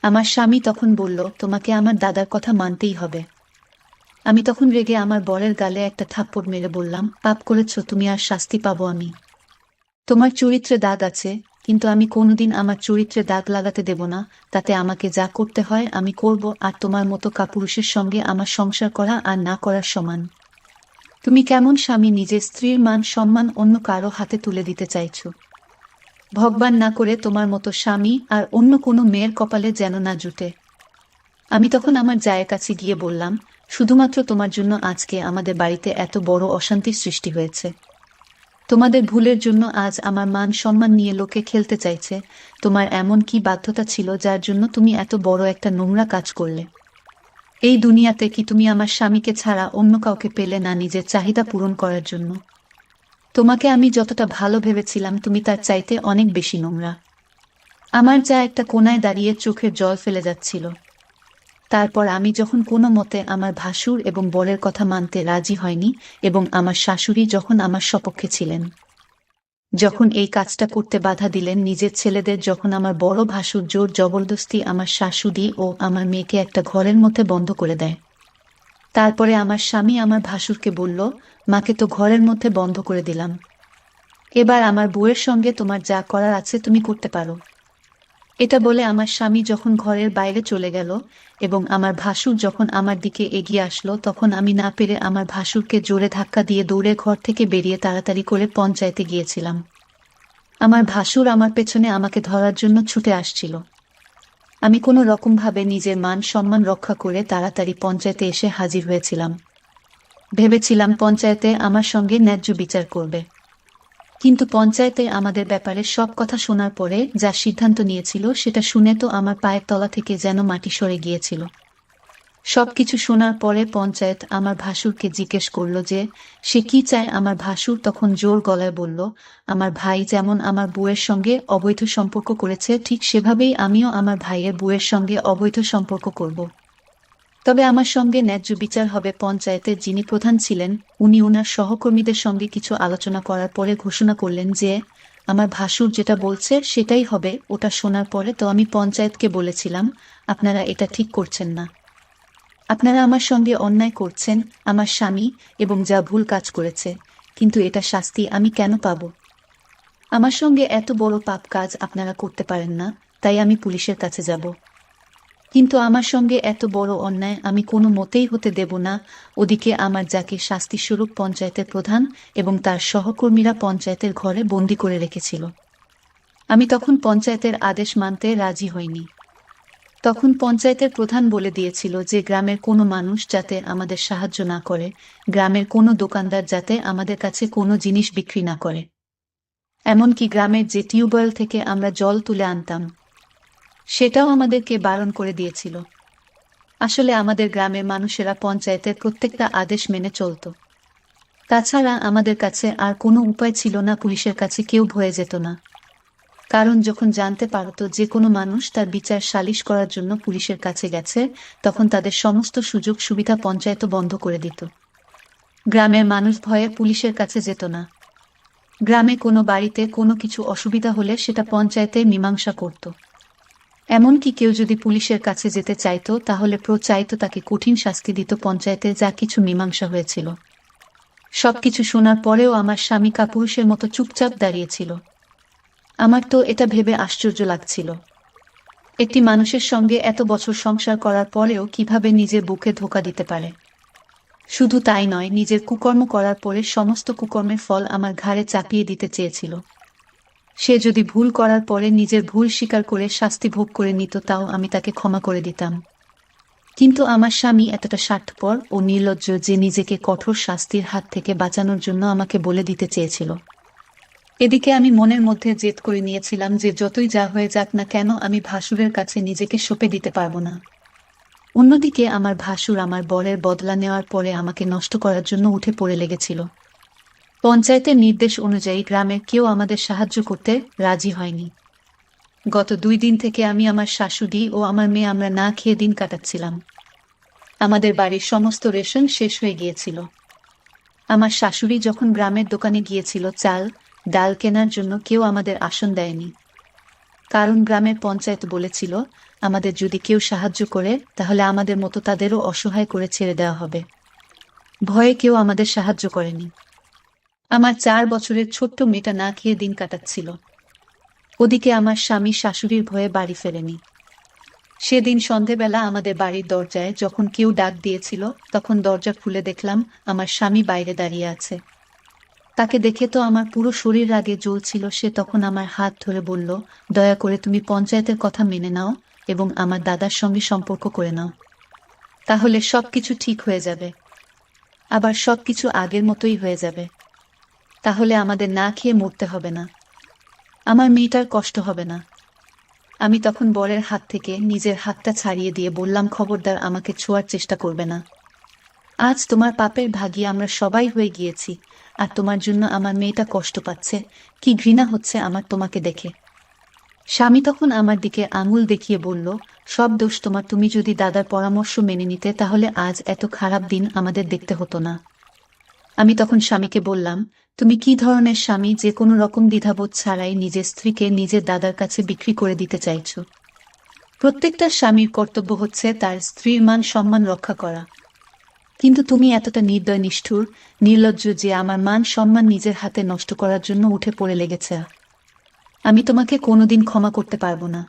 আমার স্বামী তখন বলল, তোমাকে আমার দাদার কথা মানতেই হবে। আমি তখন রেগে আমার বরের গালে একটা থাপ্পড় মেরে বললাম, পাপ করেছ তুমি, আর শাস্তি পাবো আমি। তোমার চরিত্রে দাগ আছে, কিন্তু আমি কোনোদিন আমার চরিত্রে দাগ লাগাতে দেব না। তাতে আমাকে যা করতে হয় আমি করব, আর তোমার মতো কাপুরুষের সঙ্গে আমার সংসার করা আর না করার সমান। তুমি কেমন স্বামী, নিজের স্ত্রীর মান সম্মান অন্য কারো হাতে তুলে দিতে চাইছো? ভগবান না করে তোমার মতো স্বামী আর অন্য কোনো মেয়ের কপালে যেন না জুটে। আমি তখন আমার জায়ের কাছে গিয়ে বললাম, শুধুমাত্র তোমার জন্য আজকে আমাদের বাড়িতে এত বড় অশান্তির সৃষ্টি হয়েছে। তোমাদের ভুলের জন্য আজ আমার মান সম্মান নিয়ে লোকে খেলতে চাইছে। তোমার এমন কি বাধ্যতা ছিল যার জন্য তুমি এত বড় একটা নোংরা কাজ করলে? এই দুনিয়াতে কি তুমি আমার স্বামীকে ছাড়া অন্য কাউকে পেলে না নিজের চাহিদা পূরণ করার জন্য? তোমাকে আমি যতটা ভালো ভেবেছিলাম তুমি তার চাইতে অনেক বেশি নোংরা। আমার যা একটা কোনায় দাঁড়িয়ে চোখের জল ফেলে যাচ্ছিল। তারপর আমি যখন কোনো মতে আমার ভাসুর এবং বরের কথা মানতে রাজি হয়নি, এবং আমার শাশুড়ি যখন আমার সপক্ষে ছিলেন, যখন এই কাজটা করতে বাধা দিলেন নিজের ছেলেদের, যখন আমার বড় ভাসুর জোর জবরদস্তি আমার শাশুড়ি ও আমার মেয়েকে একটা ঘরের মধ্যে বন্ধ করে দেয়, তারপরে আমার স্বামী আমার ভাসুরকে বলল, মাকে তো ঘরের মধ্যে বন্ধ করে দিলাম, এবার আমার বউয়ের সঙ্গে তোমার যা করার আছে তুমি করতে পারো। এটা বলে আমার স্বামী যখন ঘরের বাইরে চলে গেল এবং আমার ভাসুর যখন আমার দিকে এগিয়ে আসলো, তখন আমি না পেরে আমার ভাসুরকে জোরে ধাক্কা দিয়ে দৌড়ে ঘর থেকে বেরিয়ে তাড়াতাড়ি করে পঞ্চায়েতে গিয়েছিলাম। আমার ভাসুর আমার পেছনে আমাকে ধরার জন্য ছুটে আসছিল। আমি কোনো রকমভাবে নিজের মান সম্মান রক্ষা করে তাড়াতাড়ি পঞ্চায়েতে এসে হাজির হয়েছিলাম। ভেবেছিলাম পঞ্চায়েতে আমার সঙ্গে ন্যায্য বিচার করবে, কিন্তু পঞ্চায়েতে আমাদের ব্যাপারে সব কথা শোনার পরে যা সিদ্ধান্ত নিয়েছিল সেটা শুনে তো আমার পায়ের তলা থেকে যেন মাটি সরে গিয়েছিল। সবকিছু শোনার পরে পঞ্চায়েত আমার ভাসুরকে জিজ্ঞেস করলো যে সে কি চায়। আমার ভাসুর তখন জোর গলায় বলল, আমার ভাই যেমন আমার বউয়ের সঙ্গে অবৈধ সম্পর্ক করেছে, ঠিক সেভাবেই আমিও আমার ভাইয়ের বউয়ের সঙ্গে অবৈধ সম্পর্ক করব। তবে আমার সঙ্গে ন্যায্য বিচার হবে। পঞ্চায়েতের যিনি প্রধান ছিলেন উনি ওনার সহকর্মীদের সঙ্গে কিছু আলোচনা করার পরে ঘোষণা করলেন যে আমার ভাসুর যেটা বলছে সেটাই হবে। ওটা শোনার পরে তো আমি পঞ্চায়েতকে বলেছিলাম, আপনারা এটা ঠিক করছেন না, আপনারা আমার সঙ্গে অন্যায় করছেন, আমার স্বামী এবং যা ভুল কাজ করেছে, কিন্তু এটা শাস্তি আমি কেন পাব? আমার সঙ্গে এত বড় পাপ কাজ আপনারা করতে পারেন না, তাই আমি পুলিশের কাছে যাব। কিন্তু আমার সঙ্গে এত বড় অন্যায় আমি কোনো মতেই হতে দেব না। ওদিকে আমার যাকে শাস্তিস্বরূপ পঞ্চায়েতের প্রধান এবং তার সহকর্মীরা পঞ্চায়েতের ঘরে বন্দি করে রেখেছিল, আমি তখন পঞ্চায়েতের আদেশ মানতে রাজি হইনি। তখন পঞ্চায়েতের প্রধান বলে দিয়েছিল যে গ্রামের কোনো মানুষ যাতে আমাদের সাহায্য না করে, গ্রামের কোনো দোকানদার যাতে আমাদের কাছে কোনো জিনিস বিক্রি না করে, এমনকি গ্রামের যে টিউবওয়েল থেকে আমরা জল তুলে আনতাম সেটাও আমাদেরকে বারণ করে দিয়েছিল। আসলে আমাদের গ্রামের মানুষেরা পঞ্চায়েতের প্রত্যেকটা আদেশ মেনে চলত। তাছাড়া আমাদের কাছে আর কোনো উপায় ছিল না, পুলিশের কাছে কেউ ভয়ে যেত না। কারণ যখন জানতে পারত যে কোনো মানুষ তার বিচার সালিশ করার জন্য পুলিশের কাছে গেছে, তখন তাদের সমস্ত সুযোগ সুবিধা পঞ্চায়েত বন্ধ করে দিত। গ্রামের মানুষ ভয়ে পুলিশের কাছে যেত না। গ্রামে কোনো বাড়িতে কোনো কিছু অসুবিধা হলে সেটা পঞ্চায়েতে মীমাংসা করত। এমনকি কেউ যদি পুলিশের কাছে যেতে চাইতো তাহলে চাইতো তাকে কঠিন শাস্তি দিত পঞ্চায়েতে যা কিছু মীমাংসা হয়েছিল। সবকিছু শোনার পরেও আমার স্বামী কাপুরুষের মতো চুপচাপ দাঁড়িয়েছিল। আমার তো এটা ভেবে আশ্চর্য লাগছিল, একটি মানুষের সঙ্গে এত বছর সংসার করার পরেও কিভাবে নিজের বুকে ধোঁকা দিতে পারে। শুধু তাই নয়, নিজের কুকর্ম করার পরে সমস্ত কুকর্মের ফল আমার ঘাড়ে চাপিয়ে দিতে চেয়েছিল। সে যদি ভুল করার পরে নিজের ভুল স্বীকার করে শাস্তি ভোগ করে নিত, তাও আমি তাকে ক্ষমা করে দিতাম। কিন্তু আমার স্বামী এতটা স্বার্থপর ও নির্লজ্জ যে নিজেকে কঠোর শাস্তির হাত থেকে বাঁচানোর জন্য আমাকে বলে দিতে চেয়েছিল। এদিকে আমি মনের মধ্যে জেদ করে নিয়েছিলাম যে যতই যা হয়ে যাক না কেন আমি ভাসুরের কাছে নিজেকে সঁপে দিতে পারবো না। অন্যদিকে আমার ভাসুর আমার বরের বদলা নেওয়ার পরে আমাকে নষ্ট করার জন্য উঠে পড়ে লেগেছিল। পঞ্চায়েতের নির্দেশ অনুযায়ী গ্রামের কেউ আমাদের সাহায্য করতে রাজি হয়নি। গত 2 দিন থেকে আমি, আমার শাশুড়ি ও আমার মেয়ে আমরা না খেয়ে দিন কাটাচ্ছিলাম। আমাদের বাড়ির সমস্ত রেশন শেষ হয়ে গিয়েছিল। আমার শাশুড়ি যখন গ্রামের দোকানে গিয়েছিল চাল ডাল কেনার জন্য, কেউ আমাদের আসন দেয়নি। কারণ গ্রামের পঞ্চায়েত বলেছিল আমাদের যদি কেউ সাহায্য করে তাহলে আমাদের মতো তাদেরও অসহায় করে ছেড়ে দেওয়া হবে। ভয়ে কেউ আমাদের সাহায্য করেনি। আমার 4 বছরের ছোট্ট মেয়েটা না খেয়ে দিন কাটাচ্ছিল। ওদিকে আমার স্বামী শাশুড়ির ভয়ে বাড়ি ফেরেনি। সেদিন সন্ধেবেলা আমাদের বাড়ির দরজায় যখন কেউ ডাক দিয়েছিল, তখন দরজা খুলে দেখলাম আমার স্বামী বাইরে দাঁড়িয়ে আছে। তাকে দেখে তো আমার পুরো শরীর রাগে জ্বলছিল। সে তখন আমার হাত ধরে বলল, দয়া করে তুমি পঞ্চায়েতের কথা মেনে নাও এবং আমার দাদার সঙ্গে সম্পর্ক করে নাও, তাহলে সবকিছু ঠিক হয়ে যাবে। আবার সবকিছু আগের মতোই হয়ে যাবে। তাহলে আমাদের না খেয়ে মরতে হবে না, আমার মেয়েটার কষ্ট হবে না। আমি তখন বরের হাত থেকে নিজের হাতটা ছাড়িয়ে দিয়ে বললাম, খবরদার আমাকে ছোঁয়ার চেষ্টা করবে না। আজ তোমার পাপের ভাগী আমরা সবাই হয়ে গিয়েছি, আর তোমার জন্য আমার মেয়েটা কষ্ট পাচ্ছে। কি ঘৃণা হচ্ছে আমার তোমাকে দেখে। স্বামী তখন আমার দিকে আঙুল দেখিয়ে বলল, সব দোষ তোমার। তুমি যদি দাদার পরামর্শ মেনে নিতে তাহলে আজ এত খারাপ দিন আমাদের দেখতে হতো না। আমি তখন স্বামীকে বললাম, তুমি কি ধরনের স্বামী যে কোনো রকম দ্বিধাবোধ ছাড়াই নিজের স্ত্রীকে নিজের দাদার কাছে বিক্রি করে দিতে চাইছো? প্রত্যেকটা স্বামীর কর্তব্য হচ্ছে তার স্ত্রীর মান সম্মান রক্ষা করা, কিন্তু তুমি এতটা নির্দয় নিষ্ঠুর নির্লজ্জ যে আমার মান সম্মান নিজের হাতে নষ্ট করার জন্য উঠে পড়ে লেগেছে। আমি তোমাকে কোনোদিন ক্ষমা করতে পারবো না।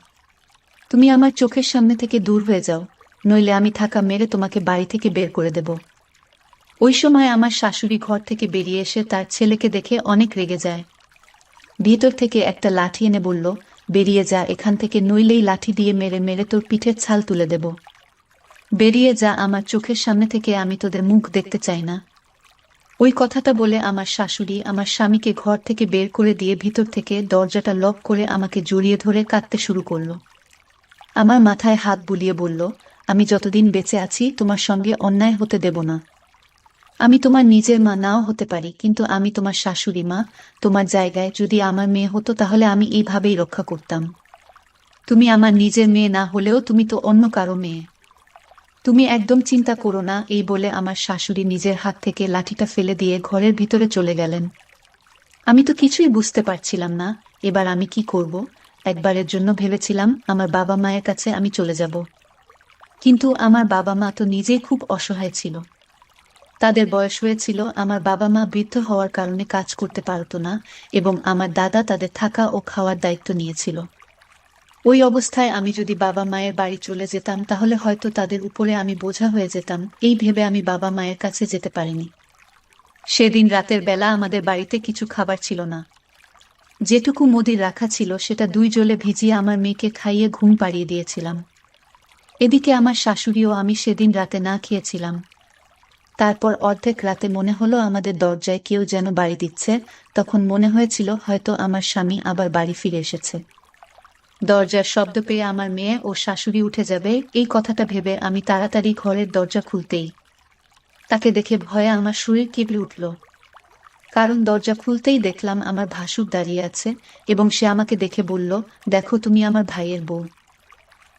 তুমি আমার চোখের সামনে থেকে দূর হয়ে যাও, নইলে আমি ধাক্কা মেরে তোমাকে বাড়ি থেকে বের করে দেব। ওই সময় আমার শাশুড়ি ঘর থেকে বেরিয়ে এসে তার ছেলেকে দেখে অনেক রেগে যায়। ভিতর থেকে একটা লাঠি এনে বলল, বেরিয়ে যা এখান থেকে, নইলেই লাঠি দিয়ে মেরে মেরে তোর পিঠের ছাল তুলে দেব। বেরিয়ে যা আমার চোখের সামনে থেকে, আমি তোদের মুখ দেখতে চাই না। ওই কথাটা বলে আমার শাশুড়ি আমার স্বামীকে ঘর থেকে বের করে দিয়ে ভিতর থেকে দরজাটা লক করে আমাকে জড়িয়ে ধরে কাঁদতে শুরু করলো। আমার মাথায় হাত বুলিয়ে বলল, আমি যতদিন বেঁচে আছি তোমার সঙ্গে অন্যায় হতে দেব না। আমি তোমার নিজের মা নাও হতে পারি, কিন্তু আমি তোমার শাশুড়ি মা। তোমার জায়গায় যদি আমার মেয়ে হতো তাহলে আমি এইভাবেই রক্ষা করতাম। তুমি আমার নিজের মেয়ে না হলেও তুমি তো অন্য কারো মেয়ে। তুমি একদম চিন্তা করো না। এই বলে আমার শাশুড়ি নিজের হাত থেকে লাঠিটা ফেলে দিয়ে ঘরের ভিতরে চলে গেলেন। আমি তো কিছুই বুঝতে পারছিলাম না এবার আমি কি করব। একবারের জন্য ভেবেছিলাম আমার বাবা মায়ের কাছে আমি চলে যাব, কিন্তু আমার বাবা মা তো নিজেই খুব অসহায় ছিল। তাদের বয়স হয়েছিল, আমার বাবা মা বৃদ্ধ হওয়ার কারণে কাজ করতে পারতো না এবং আমার দাদা তাদের থাকা ও খাওয়ার দায়িত্ব নিয়েছিল। ওই অবস্থায় আমি যদি বাবা মায়ের বাড়ি চলে যেতাম তাহলে হয়তো তাদের উপরে আমি বোঝা হয়ে যেতাম। এই ভেবে আমি বাবা মায়ের কাছে যেতে পারিনি। সেদিন রাতের বেলা আমাদের বাড়িতে কিছু খাবার ছিল না। যেটুকু মুদির রাখা ছিল সেটা 2 জলে ভিজিয়ে আমার মেয়েকে খাইয়ে ঘুম পাড়িয়ে দিয়েছিলাম। এদিকে আমার শাশুড়িও আমি সেদিন রাতে না খেয়েছিলাম। তারপর অর্ধেক রাতে মনে হলো আমাদের দরজায় কেউ যেন বাড়ি দিচ্ছে। তখন মনে হয়েছিল হয়তো আমার স্বামী আবার বাড়ি ফিরে এসেছে। দরজার শব্দ পেয়ে আমার মেয়ে ও শাশুড়ি উঠে যাবে এই কথাটা ভেবে আমি তাড়াতাড়ি ঘরের দরজা খুলতেই তাকে দেখে ভয়ে আমার শরীর কেঁপে উঠল। কারণ দরজা খুলতেই দেখলাম আমার ভাসুর দাঁড়িয়ে আছে এবং সে আমাকে দেখে বলল, দেখো তুমি আমার ভাইয়ের বউ।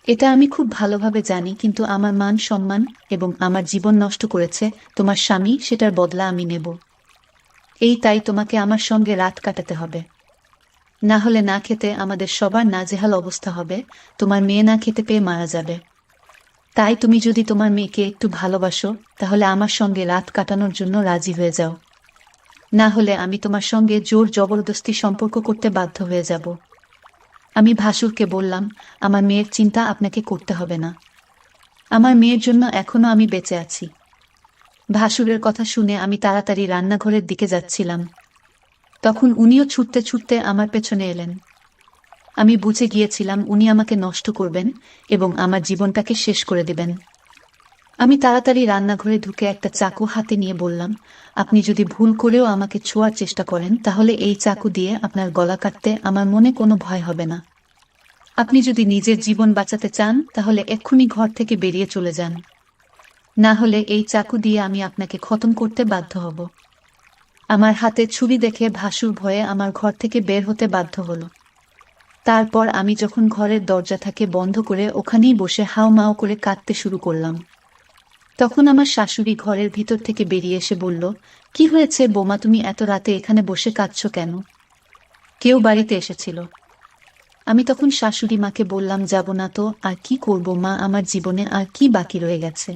এটা আমি খুব ভালোভাবে জানি, কিন্তু আমার মান সম্মান এবং আমার জীবন নষ্ট করেছে তোমার স্বামী, সেটার বদলা আমি নেব। তাই তোমাকে আমার সঙ্গে রাত কাটাতে হবে, না হলে না খেতে আমাদের সবার নাজেহাল অবস্থা হবে, তোমার মেয়ে না খেতে পেয়ে মারা যাবে। তাই তুমি যদি তোমার মেয়েকে একটু ভালোবাসো তাহলে আমার সঙ্গে রাত কাটানোর জন্য রাজি হয়ে যাও, না হলে আমি তোমার সঙ্গে জোর জবরদস্তি সম্পর্ক করতে বাধ্য হয়ে যাব। আমি ভাসুরকে বললাম, আমার মেয়ের চিন্তা আপনাকে করতে হবে না, আমার মেয়ের জন্য এখনো আমি বেঁচে আছি। ভাসুরের কথা শুনে আমি তাড়াতাড়ি রান্নাঘরের দিকে যাচ্ছিলাম, তখন উনিও ছুটতে ছুটতে আমার পেছনে এলেন। আমি বুঝে গিয়েছিলাম উনি আমাকে নষ্ট করবেন এবং আমার জীবনটাকে শেষ করে দেবেন। আমি তাড়াতাড়ি রান্নাঘরে ঢুকে একটা চাকু হাতে নিয়ে বললাম, আপনি যদি ভুল করেও আমাকে ছোঁয়ার চেষ্টা করেন তাহলে এই চাকু দিয়ে আপনার গলা কাটতে আমার মনে কোনো ভয় হবে না। আপনি যদি নিজের জীবন বাঁচাতে চান তাহলে এক্ষুনি ঘর থেকে বেরিয়ে চলে যান, না হলে এই চাকু দিয়ে আমি আপনাকে খতম করতে বাধ্য হব। আমার হাতে ছুরি দেখে ভাসুর ভয়ে আমার ঘর থেকে বের হতে বাধ্য হলো। তারপর আমি যখন ঘরের দরজাটাকে বন্ধ করে ওখানেই বসে হাউমাউ করে কাঁদতে শুরু করলাম, তখন আমার শাশুড়ি ঘরের ভিতর থেকে বেরিয়ে এসে বলল, কি হয়েছে বোমা, তুমি এত রাতে এখানে বসে কাঁদছো কেন? কেউ বাড়িতে এসেছিল? আমি তখন শাশুড়ি মাকে বললাম, যাব না তো আর কি করব মা, আমার জীবনে আর কি বাকি রয়ে গেছে?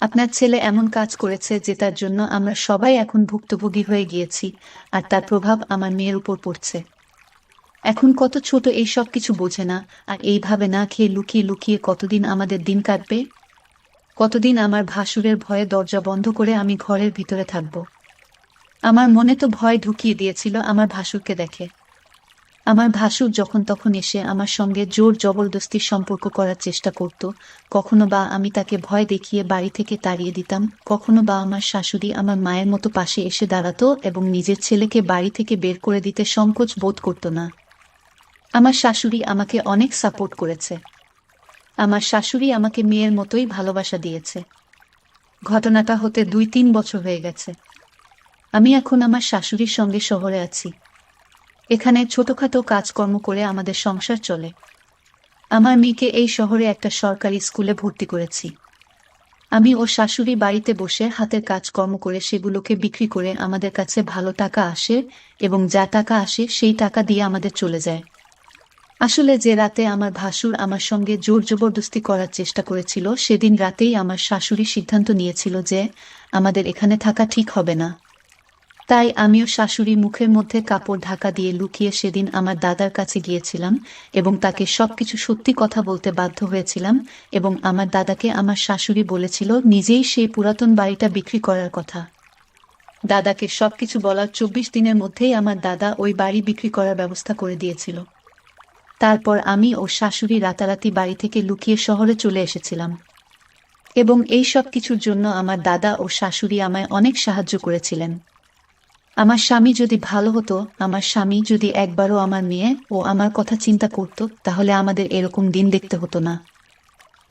আপনার ছেলে এমন কাজ করেছে যেটার জন্য আমরা সবাই এখন ভুক্তভোগী হয়ে গিয়েছি, আর তার প্রভাব আমার মেয়ের উপর পড়ছে। এখন কত ছোট, এই সব কিছু বোঝে না, আর এইভাবে না খেয়ে লুকিয়ে লুকিয়ে কতদিন আমাদের দিন কাটবে? কতদিন আমার ভাসুরের ভয়ে দরজা বন্ধ করে আমি ঘরের ভিতরে থাকব? আমার মনে তো ভয় ঢুকিয়ে দিয়েছিল আমার ভাসুরকে দেখে। আমার ভাসুর যখন তখন এসে আমার সঙ্গে জোর জবরদস্তির সম্পর্ক করার চেষ্টা করত, কখনো বা আমি তাকে ভয় দেখিয়ে বাড়ি থেকে তাড়িয়ে দিতাম, কখনো বা আমার শাশুড়ি আমার মায়ের মতো পাশে এসে দাঁড়াতো এবং নিজের ছেলেকে বাড়ি থেকে বের করে দিতে সংকোচ বোধ করত না। আমার শাশুড়ি আমাকে অনেক সাপোর্ট করেছে, আমার শাশুড়ি আমাকে মেয়ের মতোই ভালোবাসা দিয়েছে। ঘটনাটা হতে 2-3 বছর হয়ে গেছে। আমি এখন আমার শাশুড়ির সঙ্গে শহরে আছি, এখানে ছোটখাটো কাজকর্ম করে আমাদের সংসার চলে। আমার মেয়েকে এই শহরে একটা সরকারি স্কুলে ভর্তি করেছি। আমি ও শাশুড়ি বাড়িতে বসে হাতের কাজকর্ম করে সেগুলোকে বিক্রি করে আমাদের কাছে ভালো টাকা আসে এবং যা টাকা আসে সেই টাকা দিয়ে আমাদের চলে যায়। আসলে যে রাতে আমার ভাসুর আমার সঙ্গে জোর জবরদস্তি করার চেষ্টা করেছিল, সেদিন রাতেই আমার শাশুড়ি সিদ্ধান্ত নিয়েছিল যে আমাদের এখানে থাকা ঠিক হবে না। তাই আমিও শাশুড়ি মুখের মধ্যে কাপড় ঢাকা দিয়ে লুকিয়ে সেদিন আমার দাদার কাছে গিয়েছিলাম এবং তাকে সবকিছু সত্যি কথা বলতে বাধ্য হয়েছিলাম, এবং আমার দাদাকে আমার শাশুড়ি বলেছিল নিজেই সেই পুরাতন বাড়িটা বিক্রি করার কথা। দাদাকে সবকিছু বলার 24 দিনের মধ্যেই আমার দাদা ওই বাড়ি বিক্রি করার ব্যবস্থা করে দিয়েছিল। তারপর আমি ও শাশুড়ি রাতারাতি বাড়ি থেকে লুকিয়ে শহরে চলে এসেছিলাম, এবং এই সব কিছুর জন্য আমার দাদা ও শাশুড়ি আমায় অনেক সাহায্য করেছিলেন। আমার স্বামী যদি ভালো হতো, আমার স্বামী যদি একবারও আমার মেয়ে ও আমার কথা চিন্তা করত, তাহলে আমাদের এরকম দিন দেখতে হতো না।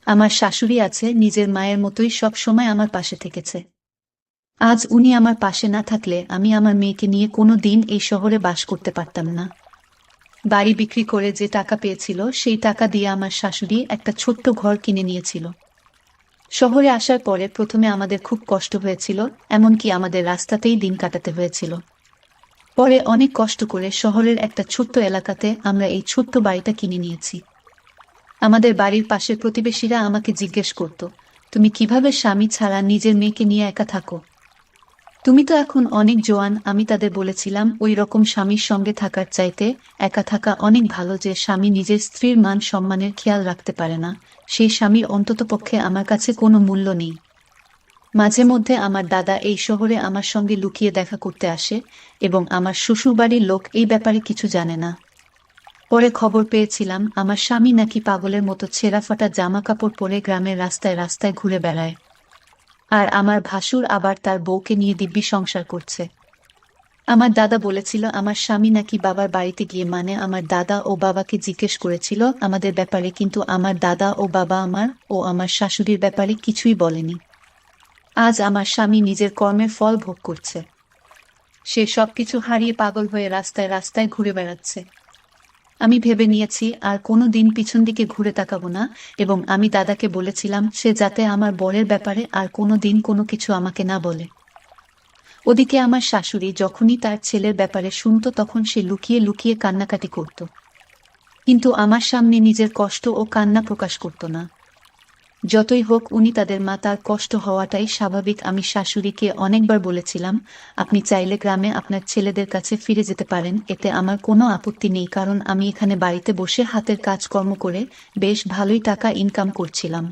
আমার শাশুড়ি আছে, নিজের মায়ের মতোই সব সময় আমার পাশে থেকেছে। আজ উনি আমার পাশে না থাকলে আমি আমার মেয়েকে নিয়ে কোনো দিন এই শহরে বাস করতে পারতাম না। বাড়ি বিক্রি করে যে টাকা পেয়েছিল সেই টাকা দিয়ে আমার শাশুড়ি একটা ছোট্ট ঘর কিনে নিয়েছিল। শহরে আসার পরে প্রথমে আমাদের খুব কষ্ট হয়েছিল, এমনকি আমাদের রাস্তাতেই দিন কাটাতে হয়েছিল। পরে অনেক কষ্ট করে শহরের একটা ছোট্ট এলাকাতে আমরা এই ছোট্ট বাড়িটা কিনে নিয়েছি। আমাদের বাড়ির পাশের প্রতিবেশীরা আমাকে জিজ্ঞেস করত, তুমি কিভাবে স্বামী ছাড়া নিজের মেয়েকে নিয়ে একা থাকো? তুমি তো এখন অনেক জোয়ান। আমি তাদের বলেছিলাম, ওই রকম স্বামীর সঙ্গে থাকার চাইতে একা থাকা অনেক ভালো। যে স্বামী নিজের স্ত্রীর মান সম্মানের খেয়াল রাখতে পারে না, সেই স্বামীর অন্ততপক্ষে আমার কাছে কোনো মূল্য নেই। মাঝে মধ্যে আমার দাদা এই শহরে আমার সঙ্গে লুকিয়ে দেখা করতে আসে, এবং আমার শ্বশুরবাড়ির লোক এই ব্যাপারে কিছু জানে না। পরে খবর পেয়েছিলাম আমার স্বামী নাকি পাগলের মতো ছেঁড়া ফাটা জামা কাপড় পরে গ্রামের রাস্তায় রাস্তায় ঘুরে বেড়ায়, আর আমার ভাসুর আবার তার বউকে নিয়ে দিব্যি সংসার করছে। আমার দাদা বলেছিল আমার স্বামী নাকি বাবার বাড়িতে গিয়ে মানে আমার দাদা ও বাবাকে জিজ্ঞেস করেছিল আমাদের ব্যাপারে, কিন্তু আমার দাদা ও বাবা আমার শাশুড়ির ব্যাপারে কিছুই বলেনি। আজ আমার স্বামী নিজের কর্মের ফল ভোগ করছে। সে সবকিছু হারিয়ে পাগল হয়ে রাস্তায় রাস্তায় ঘুরে বেড়াচ্ছে। আমি ভেবে নিয়েছি আর কোনো দিন পিছন দিকে ঘুরে তাকাবো না, এবং আমি দাদাকে বলেছিলাম সে যাতে আমার বরের ব্যাপারে আর কোনো দিন কোনো কিছু আমাকে না বলে। ওদিকে আমার শাশুড়ি যখনই তার ছেলের ব্যাপারে শুনত তখন সে লুকিয়ে লুকিয়ে কান্নাকাটি করত, কিন্তু আমার সামনে নিজের কষ্ট ও কান্না প্রকাশ করত না। যতই হোক উনি তাদের মা, তার কষ্ট হওয়াটাই স্বাভাবিক। আমি শাশুড়িকে অনেকবার বলেছিলাম আপনি চাইলে গ্রামে আপনার ছেলেদের কাছে ফিরে যেতে পারেন, এতে আমার কোনো আপত্তি নেই, কারণ আমি এখানে বাড়িতে বসে হাতের কাজকর্ম করে বেশ ভালোই টাকা ইনকাম করছিলাম,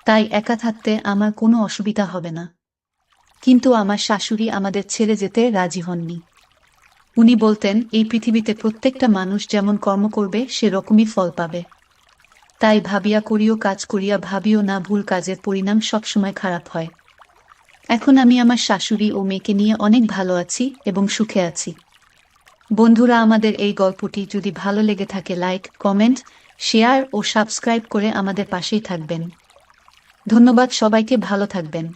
তাই একা থাকতে আমার কোনো অসুবিধা হবে না। কিন্তু আমার শাশুড়ি আমাদের ছেড়ে যেতে রাজি হননি। উনি বলতেন এই পৃথিবীতে প্রত্যেকটা মানুষ যেমন কর্ম করবে সেরকমই ফল পাবে, তাই ভাবিয়া করিও কাজ করিয়া ভাবিও না, ভুল কাজের পরিণাম সবসময় খারাপ হয়। এখন আমি আমার শাশুড়ি ও মেয়েকে নিয়ে অনেক ভালো আছি এবং সুখে আছি। বন্ধুরা, আমাদের এই গল্পটি যদি ভালো লেগে থাকে লাইক, কমেন্ট, শেয়ার ও সাবস্ক্রাইব করে আমাদের পাশেই থাকবেন। ধন্যবাদ সবাইকে, ভালো থাকবেন।